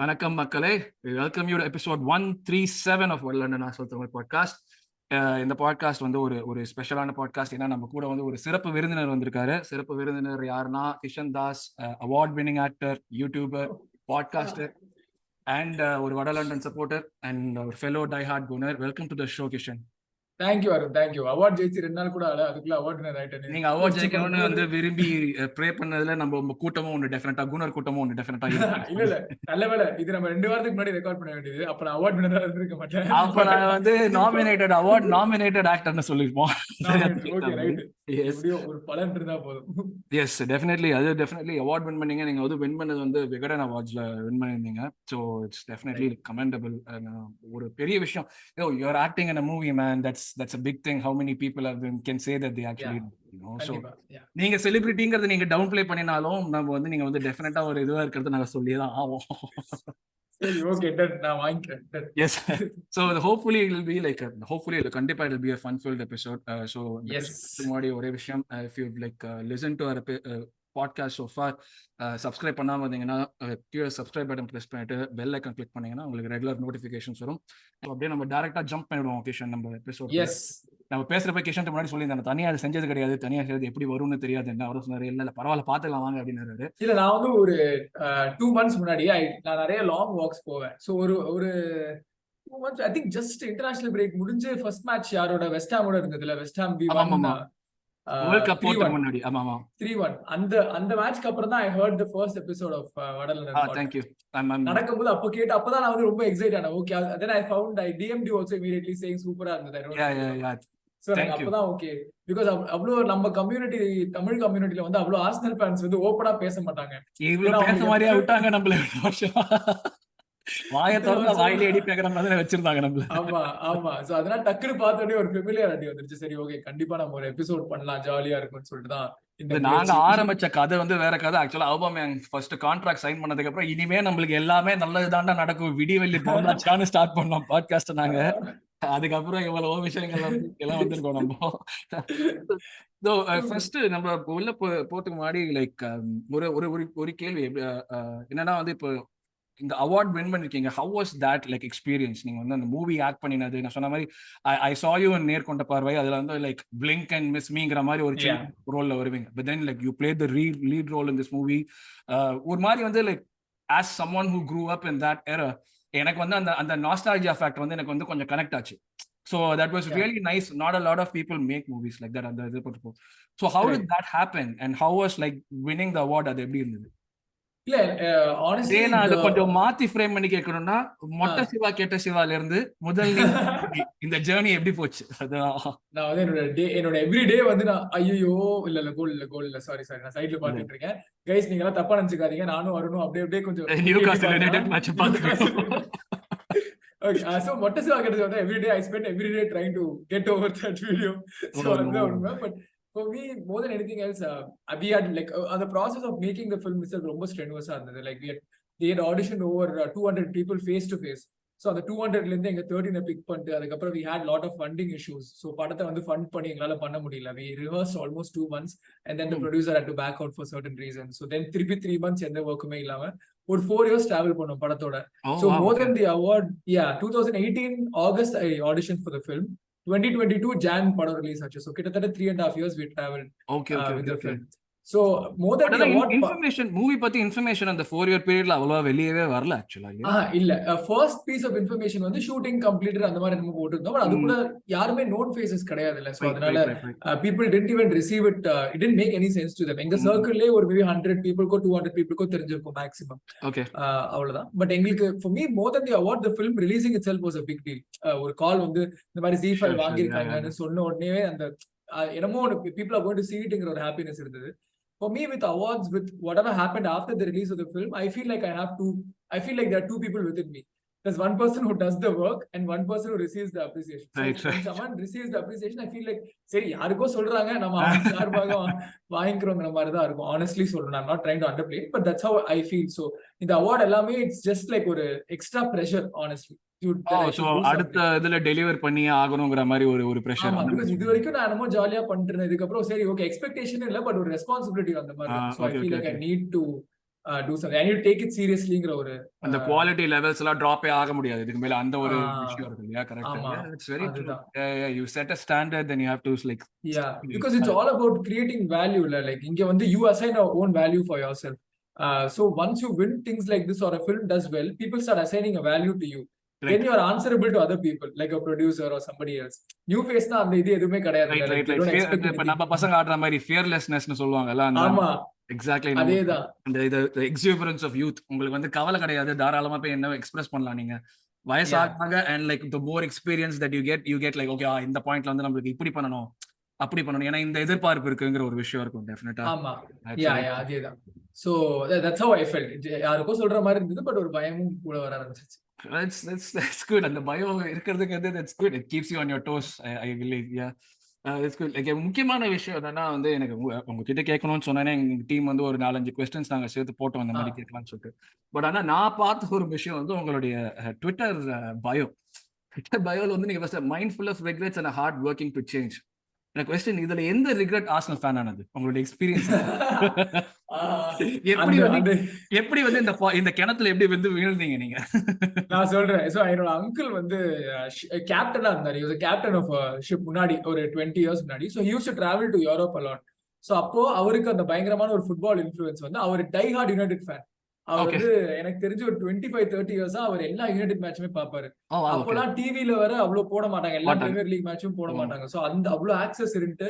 வணக்கம் மக்களே, welcome you episode 137 of London ஆசல் தமிழ் பாட்காஸ்ட். இந்த பாட்காஸ்ட் வந்து ஒரு ஸ்பெஷலான பாட்காஸ்ட். ஏன்னா நம்ம கூட வந்து ஒரு சிறப்பு விருந்தினர் வந்திருக்காரு. சிறப்பு விருந்தினர் யாருன்னா Kishan Das, award winning actor, youtuber, podcaster and ஒரு வட லண்டன் சப்போர்ட்டர் அண்ட் ஒரு fellow die hard gooner. Welcome to the show Kishan. Thank you Arun, thank you. Award ஜெயிச்சு 2 நாள் கூட ஆல, அதுக்குள்ள அவார்ட் வின்னர் ஆயிட்டேன். நீங்க அவார்ட் ஜெயிக்கணும்னு வந்து விரும்பி ப்ரே பண்ணதுல நம்ம கூட்டமும் ஒன்று டெஃபினட்டா, குனர் கூட்டமும் ஒன்று டெஃபினட்டா இல்ல நல்ல வேலை, இது நம்ம 2 வாரத்துக்கு முன்னாடி ரெக்கார்ட் பண்ண வேண்டியது. அப்ப நான் அவார்ட் வின்னரா இருந்திருக்க மாட்டேன். அப்ப நான் வந்து அவார்ட் நாமினேட்டட் ஆக்டர்னு சொல்லிருப்போம். Okay, right. எப்படியோ ஒரு பலன் இருந்தா போதும். Yes, definitely. அது டெஃபினெட்லி அவார்ட் வின் பண்ணீங்க. நீங்க வந்து வின் பண்ணது வந்து விகடன் அவார்ட்ஸ்ல வின் பண்ணிருந்தீங்க. So it's definitely commendable. ஒரு பெரிய விஷயம். You are acting in a movie, man. That's a big thing. How many people can say that they actually so நீங்க செலிபிரிட்டிங்கிறது நீங்க டவுன் ப்ளே பண்ணினாலும் நம்ம வந்து நீங்க வந்து டெஃபினட்டா ஒரு இதுவா இருக்கிறது நாங்க சொல்லி தான் ஆவோம். Okay, done. நான் வாங்கிக்கிறேன். Yes. So hopefully it will be like hopefully கண்டிப்பா it will be a fun filled episode. So yes, முன்னாடி ஒரே விஷயம், if you like listen to our podcast so far, subscribe பண்ணாம இருந்தீங்கன்னா கீழே சப்ஸ்கிரைப் பட்டன் ப்ரெஸ் பண்ணிட்டு பெல் ஐக்கன் கிளிக் பண்ணீங்கன்னா உங்களுக்கு ரெகுலர் நோட்டிஃபிகேஷன்ஸ் வரும். அப்படியே நம்ம டைரக்டா ஜம்ப் பண்ணிடுவோம் கிஷன் நம்ம எபிசோட். எஸ், நம்ம பேசுறப்ப கிஷன் முன்னாடி சொல்லியிருந்தேன், தனியா அது செஞ்சது கிடையாது, தனியா செய்யறது எப்படி வரும்னு தெரியாது. என்ன அவரும் சொன்னாரு, இல்ல பரவாயில்ல பாத்துக்கலாம் வாங்க அப்படின்னாரு. இல்ல நான் வந்து ஒரு 2 months முன்னாடி நான் நிறைய லாங் வாக்ஸ் போவேன். ஸோ ஒரு 2 months I think just international break முடிஞ்சு ஃபர்ஸ்ட் மேட்ச் யாரோட வெஸ்ட் ஹாமோட இருந்ததுல, வெஸ்ட் ஹாம் வேர்ல்ட் கப் போட்ட முன்னாடி 3-1 அந்த மேட்ச்க்கு அப்புறம் தான் I heard the first episode of Vada. Thank you. நடக்கும்போது அப்பதான் நான் வந்து ரொம்ப எக்ஸைட் ஆனேன். Okay, then I found I DM'd you also immediately saying சூப்பரா இருந்தது. Yeah. சோ எனக்கு அப்பதான் ஓகே, பிகாஸ் அவ்வளோ நம்ம கம்யூனிட்டி, தமிழ் கம்யூனிட்டில வந்து அவ்வளோ ஆர்சனல் ஃபேன்ஸ் வந்து ஓப்பனா பேச மாட்டாங்க. இவ்வளவு பேச மாதிரியா விட்டாங்க நம்மள. வாயை திறந்தா வாயிலே அடி பேக்கிற மாதிரி வச்சிருந்தாங்க நம்மள. ஆமா. சோ அதனால டக்குனு பார்த்தோடனே ஒரு ஃபெமிலியாரிட்டி வந்துருச்சு. சரி, ஓகே, கண்டிப்பா நம்ம ஒரு எபிசோட் பண்ணலாம், ஜாலியா இருக்கும்னு சொல்லிட்டு தான் இந்த நாங்க ஆரம்பிச்ச கதை வந்து வேற கதை. ஆக்சுவலா அவுபாமேங் ஃபர்ஸ்ட் கான்ட்ராக்ட் சைன் பண்ணதுக்கு அப்புறம் இனிமே நம்மளுக்கு எல்லாமே நல்லதுதான்டா நடக்கும், விடிவெள்ளி போனாச்சான்னு ஸ்டார்ட் பண்ணோம் பாட்காஸ்ட் நாங்க. அதுக்கப்புறம் இவ்வளவு விஷயங்கள் எல்லாம் வந்திருக்கோம் நம்ம. ஃபர்ஸ்ட் நம்ம உள்ள போறதுக்கு முன்னாடி லைக் ஒரு கேள்வி என்னன்னா வந்து இப்போ இந்த அவார்ட் வின் பண்ணிருக்கீங்க. How was that like experience? நீங்க வந்து அந்த மூவி ஆக்ட் பண்ணினது, நான் சொன்ன மாதிரி ஐ saw you in நேர்கொண்ட பார்வை, அதுல வந்து லைக் blink and miss meங்கிற மாதிரி ஒரு சின்ன ரோல்ல வருவீங்க. But then like you played the lead role in this movie. ஒரு மாதிரி வந்து like as someone who grew up in that era, எனக்கு வந்து அந்த nostalgia factor வந்து எனக்கு வந்து கொஞ்சம் கனெக்ட் ஆச்சு. So that was really nice. Not a lot of people make movies like that. So how did that happen and how was like winning the award? அது எப்படி இருந்தது? இல்ல honestly நான் அத கொஞ்சம் மாத்தி ஃப்ரேம் பண்ணி கேட்கணும்னா, மொட்டை சிவா கேட்ட சிவால இருந்து முதல் இந்த ஜர்னி எப்படி போச்சு? நான் வந்து என்னோட எவ்ரி டே வந்து நான் ஐயோ இல்ல கோல் இல்ல சாரி நான் சைடுல பாத்துட்டு இருக்கேன். கைஸ், நீங்க எல்லாம் தப்பா நினைச்சுக்காதீங்க, நானும் அருணும் அப்படியே கொஞ்சம் நியூகாஸ்ல் யுனைட்டட் மேட்ச் பாத்துட்டோம். Okay, so மொட்டை சிவா கேட்டது வந்து every day I spent every day trying to get over that video. So அதுதான் உண்மை. But for me, more than anything else, we had like the process of making the film itself ரொம்ப strenuous ஆ இருந்தது. Like they had auditioned over 200 people face to face. So அந்த 200ல இருந்து எங்க 13 big பண்ணிட்டு அதுக்கப்புறம் we had lot of funding issues. So படத்தை வந்து fund பண்ணி எங்களால பண்ண முடியல. We rehearsed almost 2 months and then the producer had to back out for certain reasons. So then திருப்பி 3 months எந்த ஒர்க்குமே இல்லாம ஒரு 4 years travel பண்ணோம் படத்தோட. So more than the award, 2018 August I auditioned for the film. 2022 Jan படம் release ஆச்சு. So கிட்டத்தட்ட 3.5 years we traveled with the film. So more than the award information, movie பத்தி information அந்த 4 year periodல அவ்வளவா வெளியவே வரல ஆக்சுவலா. இல்ல first piece of information வந்து shooting completed அந்த மாதிரி நம்ம போட்டுருந்தோம். பட் அது கூட யாருமே known faces கிடையாது இல்ல. So அதனால people didn't even receive it. It didn't make any sense to them. எங்க சர்க்கிள்லயே ஒரு maybe 100 people கோ 200 people கோ தெரிஞ்சிருக்கும் maximum. Okay, அவ்வளவுதான். பட் எங்களுக்கு for me more than the award, the film releasing itself was a big deal. ஒரு கால் வந்து இந்த மாதிரி Z5 வாங்கிருக்காங்கன்னு சொன்ன உடனே அந்த என்னமோ people are going to see itங்கிற ஒரு happiness இருந்தது. For me, with awards, with whatever happened after the release of the film, I feel like there are 2 people within me. There's one person who does the work and one person who receives the appreciation. So when someone receives the appreciation, I feel like, சரி யாருக்கோ சொல்றாங்க, நம்ம சார்பாக வாங்கிக்கிறோங்கிற மாதிரி தான் இருக்கும். Honestly சொல்றேன், I'm not trying to underplay it, but that's how I feel. So இந்த award எல்லாமே it's just like ஒரு extra pressure, honestly. அடுத்த இதுல டெலிவர் பண்ணி ஆகணுங்கிற மாதிரி ஒரு பிரஷர். இது வரைக்கும் நான் என்னமோ ஜாலியா பண்ணிட்டு இருந்தேன். இதுக்கப்புறம் சரி ஓகே எக்ஸ்பெக்டேஷன் இல்ல, பட் ஒரு ரெஸ்பான்சிபிலிட்டி அந்த மாதிரி. So I feel like I need to do something. I need to take it seriouslyங்கிற ஒரு அந்த குவாலிட்டி லெவல்ஸ் எல்லாம் டிராப்பே ஆக முடியாது இதுக்கு மேல, அந்த ஒரு விஷயம் இருக்கு இல்லையா? கரெக்ட். ஆமா இட்ஸ் வெரி ட்ரூ. அதுதான். You said a standard, then you have to like because it's all about creating value. Like இங்க வந்து you assign your own value for yourself. So once you win things like this or a film does well, people start assigning a value to you. Then you are answerable to other people, like a producer or somebody else. New face na அந்த இது எதுவுமே கிடையாது. Right. இப்ப நம்ம பசங்க ஆடுற மாதிரி ஃபியர்லெஸ்னஸ்னு சொல்லுவாங்கல்ல, அந்த ஆமா எக்ஸாக்ட்லி அதேதான். இந்த எக்ஸூபரன்ஸ் ஆஃப் யூத். உங்களுக்கு வந்து கவலை கிடையாது, தாராளமா போய் என்ன எக்ஸ்பிரஸ் பண்ணலாம். நீங்க வயசாக and like the more experience that you get like okay இந்த பாயிண்ட்ல வந்து நம்மளுக்கு இப்படி பண்ணணும் அப்படி பண்ணணும், ஏன்னா இந்த எதிர்பார்ப்பு இருக்குங்கிற ஒரு விஷயம் இருக்கும் டெஃபினட்டா. ஆமா அதேதான். So that's how I felt. யாருக்கும் சொல்ற மாதிரி இருந்தது, பட் ஒரு பயமும் கூட வர ஆரம்பிச்சிச்சு. That's good. அந்த பயம் இருக்கிறதுக்கு that's good. It keeps you on your toes. I believe. Yeah. That's good. Like முக்கியமான விஷயம் என்னன்னா வந்து எனக்கு உங்ககிட்ட கேட்கணும்னு சொன்னேனே, எங்க டீம் வந்து ஒரு 4-5 கொஸ்டின்ஸ் நாங்க சேர்த்து போட்டோம் அந்த மாதிரி கேட்கலாம்னு சொல்லிட்டு. பட் ஆனா நான் பார்த்த ஒரு விஷயம் வந்து உங்களுடைய ட்விட்டர் பயோ. ட்விட்டர் பயோல வந்து நீங்க first mindful of regrets and hard working to change. எனக்கு கொஸ்டின், இதுல எந்த ரிக்ரெட் ஆர்சனல் ஃபேன் ஆனது உங்களுடைய எக்ஸ்பீரியன்ஸ்? எப்படி வந்து இந்த கிணத்துல எப்படி வந்து விழுந்தீங்க நீங்க? நான் சொல்றேன். சோ என்னோட அங்கிள் வந்து கேப்டனா இருந்தாரு. he was a captain of a ship முன்னாடி ஒரு 20 years முன்னாடி. so he used to travel to Europe a lot. So அப்போ அவருக்கு அந்த பயங்கரமான ஒரு ஃபுட்பால் இன்ஃப்ளூயன்ஸ் வந்து, அவர் டை ஹார்ட் யுனைடெட் ஃபேன். அவர் வந்து எனக்கு தெரிஞ்சு ஒரு 25-30 இயர்ஸா அவர் எல்லா யுனைடெட் மேட்சுமே பாப்பாரு. அப்போலாம் டிவில வர அவ்வளவு போட மாட்டாங்க, எல்லா பிரீமியர் லீக் மேட்சும் போட மாட்டாங்க. சோ அந்த அவ்வளவு ஆக்சஸ் இருந்து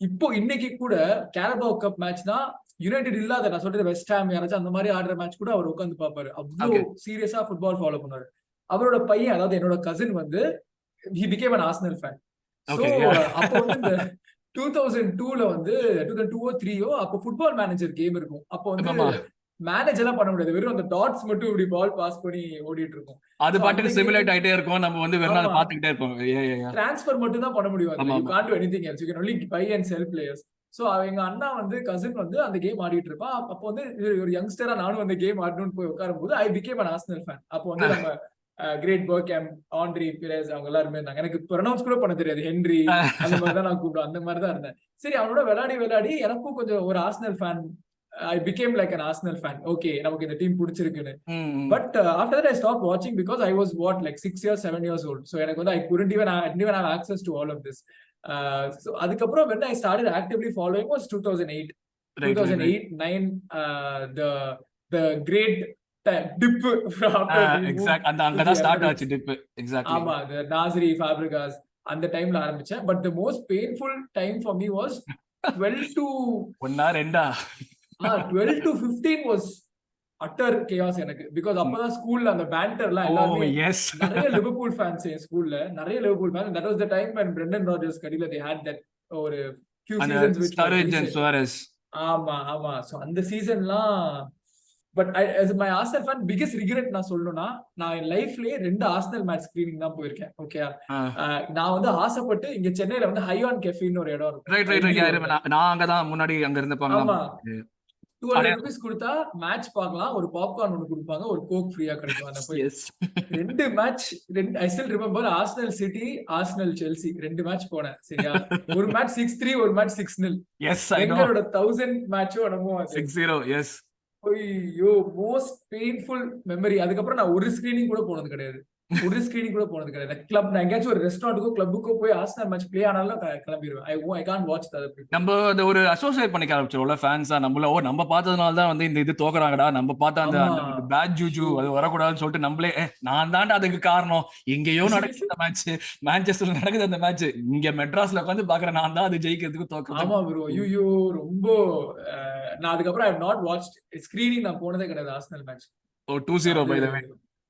இப்போ இன்னைக்கு கூட கேரபாவ் கப் மேட்ச்னா யுனைடெட் இல்லாத, நான் சொல்றது வெஸ்ட் ஹாம் யாராச்சும் அந்த மாதிரி ஆடுற மேட்ச் கூட அவர் உட்காந்து பாப்பாரு. அவ்வளவு சீரியஸா ஃபுட்பால் ஃபாலோ பண்ணாரு. அவரோட பையன், அதாவது என்னோட கசின் வந்து he became an Arsenal fan. So அப்போ வந்து இந்த 2002ல வந்து 2002 3 அப்போ ஃபுட்பால் மேனேஜர் கேம் இருக்கும். அப்போ வந்து மேனேஜ் எல்லாம் பண்ண முடியாது, வெறும் அந்த டாட்ஸ் மட்டும் இப்படி பால் பாஸ் பண்ணி ஓடிட்டு இருக்கும். அது பாட்டுக்கு சிமுலேட் ஆயிட்டே இருக்கும், நம்ம வந்து வெறும் அதை பாத்துக்கிட்டே இருப்போம். ட்ரான்ஸ்ஃபர் மட்டும் தான் பண்ண முடியும். you can't do anything else, you can only buy and sell players. So எங்க அண்ணா வந்து கசின் வந்து அந்த கேம் ஆடிட்டு இருப்பான். அப்போ வந்து ஒரு யங்ஸ்டரா நானும் அந்த கேம் ஆடணும்னு போய் உட்காரும் போது I became an Arsenal fan. அப்போ வந்து நம்ம கிரேட் பர்கேம், ஆண்ட்ரி பிரேஸ் அவங்க எல்லாருமே இருந்தாங்க. எனக்கு ப்ரொனவுன்ஸ் கூட பண்ண தெரியாது, ஹென்ரி அந்த மாதிரி தான் நான் கூப்பிடுவேன், அந்த மாதிரி தான் இருந்தேன். சரி, அவனோட விளையாடி எனக்கும் கொஞ்சம் ஒரு Arsenal fan, I became like an Arsenal fan. Okay, நமக்கு இந்த டீம் பிடிச்சிருக்குன்னு. But after that I stopped watching because I was like 6 years 7 years old. So எனக்கு வந்து I didn't even have access to all of this. So அதுக்கப்புறம் when I started actively following was 2008 9 the great dip after exact அங்கதான் start ஆச்சு tip. Exactly. ஆமா, the Nasri Fabregas அந்த டைம்ல ஆரம்பிச்சேன். But the most painful time for me was 12 to 15 was utter chaos எனக்கு. because அப்பதான் ஸ்கூல்ல அந்த பேண்டர்லாம் எல்லாமே நிறைய லிவர்பூல் ஃபேன்ஸ், என் ஸ்கூல்ல நிறைய Liverpool fans. that was the time when Brendan Rodgers கடில they had that ஒரு few seasons with Sturridge and Suarez. ஆமா சோ அந்த சீசன்லாம். But as my Arsenal fan, biggest regret நான் சொல்லணும்னா, நான் என் லைஃப்லயே 2 ஆர்சனல் மேட்ச் ஸ்கிரீனிங் தான் போயிருக்கேன். ஓகே, நான் வந்து ஆசைப்பட்டு இங்க சென்னையில வந்து ஹையான் கெஃபின்னு ஒரு இடம் இருக்கும். நான் அங்கதான் முன்னாடி அங்க இருந்தப்பாங்க. 200 rupees கொடுத்தா மேட்ச் பார்க்கலாம், ஒரு பாப்கார்ன் ஒன்னு கொடுப்பாங்க, ஒரு கோக் ஃப்ரீயா கிடைக்கும். அந்த போய் 2 match, I still remember Arsenal city, Arsenal Chelsea 2 match போனேன். சரியா, ஒரு மேட்ச் 6-3, ஒரு மேட்ச் 6-0. எங்களோட 1000 மேட்சோ என்னமோ 6-0. எஸ், ஐயோ, மோஸ்ட் பெயின்ஃபுல் மெமரி. அதுக்கப்புறம் நான் ஒரு ஸ்கிரீனிங் கூட போனது கிடையாது. கிளப், நான் எங்கேயாச்சும் ஒரு ரெஸ்டாரண்ட்டுக்கோ கிளப்புக்கோ போய் ஆர்சனல் மேட்ச் ப்ளே ஆனாலும் கிளம்பிடுவேன். I can't watch the other people. நம்ம அந்த ஒரு அசோசியேட் பண்ணிக்க ஆரம்பிச்சோம்ல ஃபேன்ஸா, நம்ம பார்த்ததுனால தான் வந்து இந்த இது தோக்குறாங்கடா, நம்ம பார்த்தா அந்த பேட் ஜூஜு அது வரக்கூடாதுன்னு சொல்லிட்டு நம்மளே நான் தாண்டா அதுக்கு காரணம், எங்கேயோ நடக்குது அந்த மேட்ச், மான்செஸ்டர்ல நடக்குது அந்த மேட்ச், இங்க மெட்ராஸ்ல உட்காந்து பாக்குறேன், நான் தான் அது ஜெயிக்கிறதுக்கு தோக்குறேன். ஆமா ப்ரோ, ஐயோ ரொம்ப. நான் அதுக்கப்புறம் I have not watched screening, நான் போனதே கிடையாது Arsenal match. 2-0 by the way.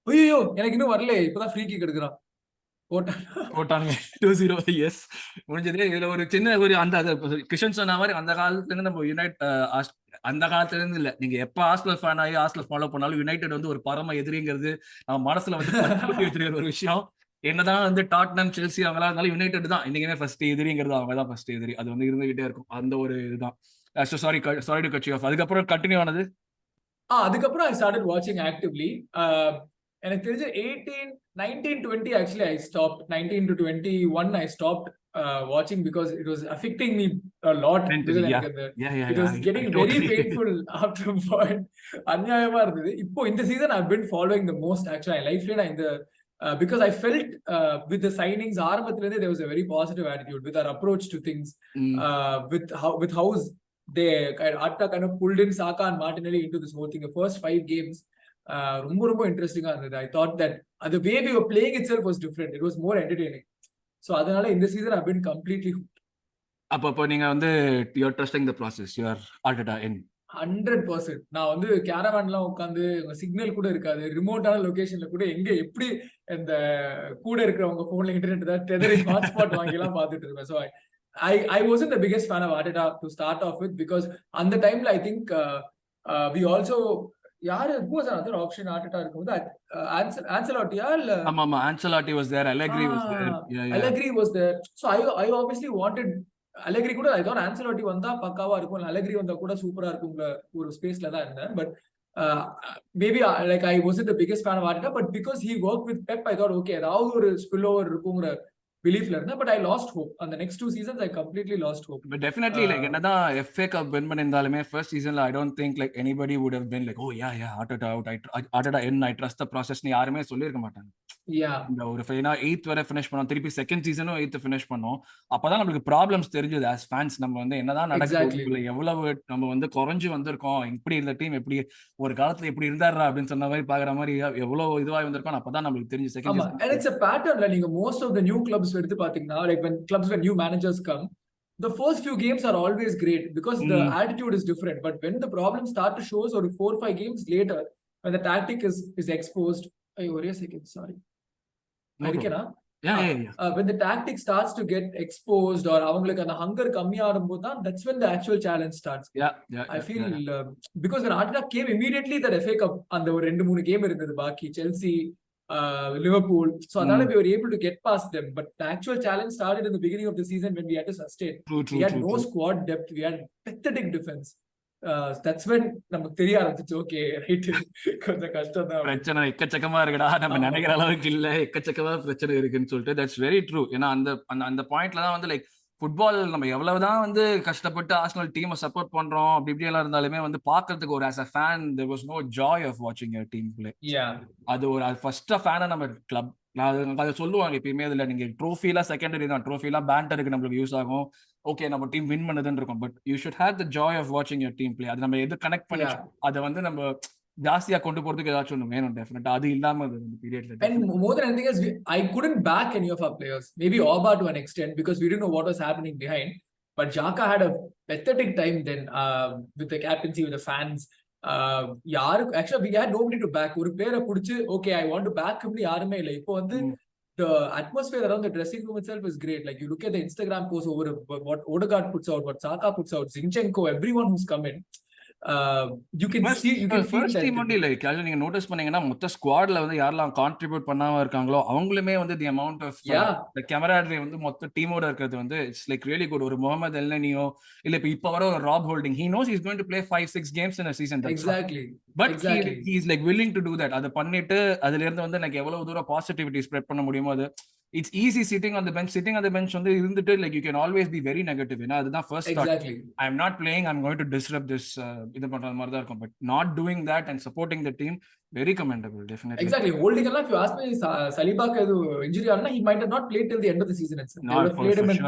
ஐயோ, எனக்கு இன்னும் வரல, இப்பதான் ஃப்ரீ கிக் எடுக்குறான் போட்டாங்க 2-0. எஸ், முடிஞ்சது. இதுல ஒரு சின்ன ஒரு அந்த கிஷன் சொன்ன மாதிரி அந்த காலத்துல இருந்து நம்ம அந்த காலத்துல இருந்து இல்ல, நீங்க எப்ப ஆர்சனல் ஃபேன் ஆகி ஆர்சனல் ஃபாலோ பண்ணாலும் யுனைடெட் வந்து ஒரு பரம எதிரிங்கிறது நம்ம மனசுல வந்து வச்சிருக்கிற ஒரு விஷயம். என்னதான் வந்து டாட்னம், செல்சி அவங்களா இருந்தாலும் யுனைடெட் தான் இன்னைக்குமே ஃபர்ஸ்ட் எதிரிங்கிறது, அவங்க தான் ஃபர்ஸ்ட் எதிரி. அது வந்து இருந்துகிட்டே இருக்கும், அந்த ஒரு இதுதான். Sorry to cut you off. அதுக்கப்புறம் கண்டினியூ ஆனது. அதுக்கப்புறம் I started watching actively. எனக்கு தெரிஞ்ச 19-20 actually I stopped. 19 to 21 I stopped watching because it was affecting me a lot. Because எனக்கு அந்த it was getting very painful after a point. அநியாயமா இருந்தது. இப்போ இந்த season I've been following the most actually. லைஃப்ல நான் இந்த because I felt with the signings ஆரம்பத்துல இருந்தே there was a very positive attitude with our approach to things, with how they Arteta kind of pulled in Saka and Martinelli into this whole thing. The first 5 games ரொம்ப ரொம்ப இன்ட்ரெஸ்டிங்கா இருந்தது. I thought that the way we were playing itself was different. It was more entertaining. So அதனால இந்த season I've been completely hooked. அப்போ நீங்க வந்து you're trusting the process, you are Arteta in 100%. நான் வந்து கேரவான்லாம் உட்காந்து சிக்னல் கூட இருக்காது, ரிமோட்டான லொகேஷன்ல கூட எங்க எப்படி இந்த கூட இருக்கிறவங்க போன்ல இன்டர்நெட் தான் டெதரிங் ஹாட்ஸ்பாட் வாங்கி எல்லாம் பார்த்துட்டு இருப்பேன். So I wasn't the biggest fan of Arteta to start off with because அந்த டைம்ல I think we also யாரு who was another option Arteta இருக்கும்போது Ancelotti இல்ல ஆமா Ancelotti was there, Allegri was there. Allegri was there. So I obviously wanted Allegri கூட I thought Ancelotti வந்தா பக்காவா இருக்கும், Allegri வந்தா கூட சூப்பரா இருக்கும்ல ஒரு ஸ்பேஸ்ல தான் இருந்தேன். But maybe like I wasn't the biggest fan of Arteta, but because he worked with Pep I thought okay ஏதாவது ஒரு spill over இருக்குங்கிற beliefல இருந்தேன். But I lost hope. On the next 2 seasons I completely lost hope. But definitely like என்னதான் FA Cup win பண்ணிருந்தாலுமே first seasonல I don't think like anybody would have been like oh yeah Arteta out, Arteta in, I trust the process னு யாருமே சொல்லிருக்க மாட்டாங்க. இந்த ஒரு 8th வரை finish பண்ணோம், திருப்பி செகண்ட் சீசனும் 8th ஃபினிஷ் பண்ணோம். அப்பதான் நம்மளுக்கு ப்ராப்ளம்ஸ் தெரிஞ்சது as fans. நம்ம வந்து என்னதான் நடக்குது, எவ்வளவு நம்ம வந்து குறைஞ்சு வந்திருக்கோம், இப்படி இந்த டீம் எப்படி ஒரு காலத்துல இப்படி இருந்தாரா அப்படின்னு சொன்ன மாதிரி பாக்குற மாதிரி எவ்வளவு இதுவாக வந்திருக்கோம் அப்பதான் நம்மளுக்கு தெரிஞ்சு second season. And it's a pattern. நீங்க most of the new clubs எடுத்து பாத்தீங்கன்னா like when new managers come, the first few games are always great because the attitude is different. But when the problems start to show, or 4-5 games later, when the tactic is exposed, wait a second, sorry. When the tactic starts to get exposed or அவங்களுக்கு அந்த hunger கம்மியா ஆகும்போது தான் that's when the actual challenge starts. I feel because when Arteta came immediately that FA Cup அந்த ஒரு 2-3 game இருந்தது பாக்கி Chelsea, Liverpool, so அதனால we were able to get past them. But the actual challenge started in the beginning of the season when we had to sustain. We had no squad depth, we had pathetic defense. That's when நமக்கு தெரிய ஆரம்பிச்சு okay right கொஞ்சம் கஷ்டம் தான், பிரச்சனை எக்கச்சக்கமா இருக்குடா, நம்ம நினைக்கிற அளவுக்கு இல்ல, எக்கச்சக்கமா பிரச்சனை இருக்குன்னு சொல்லிட்டு தட்ஸ் வெரி ட்ரூ. ஏன்னா அந்த பாயிண்ட்ல தான் வந்து லைக் ஃபுட்பால் நம்ம எவ்வளவுதான் வந்து கஷ்டப்பட்டு ஆர்சனல் டீமை சப்போர்ட் பண்றோம் அப்படி இப்படி எல்லாம் இருந்தாலுமே வந்து பாக்குறதுக்கு ஒரு as a fan there was no joy of watching your team play. அது ஒரு ஃபர்ஸ்ட் ஃபேனை நம்ம கிளப் அதை சொல்லுவாங்க எப்பயுமே, இதுல நீங்க ட்ரோஃபிலாம் செகண்டரி தான், ட்ரோஃபிலாம் பேண்டருக்கு நம்மளுக்கு யூஸ் ஆகும், ஓகே நம்ம டீம் வின் பண்ணுதுன்னு இருக்கும். But you should have the joy of வாட்சிங் யுவர் டீம் பிளே. அது நம்ம எது கனெக்ட் பண்ணி அதை வந்து நம்ம ஜாஸ்தியா கொண்டு போறதுக்கு ஏதாச்சும் ஒன்று வேணும் டெஃபினட்டா. அது இல்லாம அந்த பீரியட்ல and more than anything else I couldn't back any of our players, maybe Oba to an extent because we didn't know what was happening behind. But Xhaka had a pathetic time then with the captaincy, with the fans. Actually we had nobody to back. ஒரு பிளேயரை புடிச்சு okay I want to back him யாருமே இல்லை. இப்போ வந்து the atmosphere around the dressing room itself is great. Like you look at the Instagram posts over what Odegaard puts out, what Saka puts out, Zinchenko, everyone who's come in, you can see, you can feel that. First like நீங்க notice பண்ணீங்கன்னா மொத்த ஸ்குவாட்ல வந்து யாரெல்லாம் contribute பண்ணாம இருக்காங்களோ அவங்களுமே வந்து the amount of the camaraderie வந்து மொத்த டீமோட இருக்கிறது வந்து it's like really good. ஒரு முகமது எல்னனியோ இல்ல இப்ப வர ஒரு Rob Holding, he knows he's going to play 5-6 games in a season. Exactly. But he is like willing to do that. அதை பண்ணிட்டு அதுல இருந்து வந்து எனக்கு எவ்வளவு தூரம் பாசிட்டிவிட்டி ஸ்ப்ரெட் பண்ண முடியுமோ அது it's easy sitting on the bench வந்து இருந்துட்டு like you can always be very negative. ஏன்னா அதுதான் first thought. I'm not playing, I'm going to disrupt this இது பண்ற மாதிரி தான் இருக்கும். But not doing that and supporting the team very commendable, definitely. Exactly. Holding எல்லாம் if you ask me Salibaக்கு அது injury ஆனா he might have not played till the end of the season itself. They would have played him in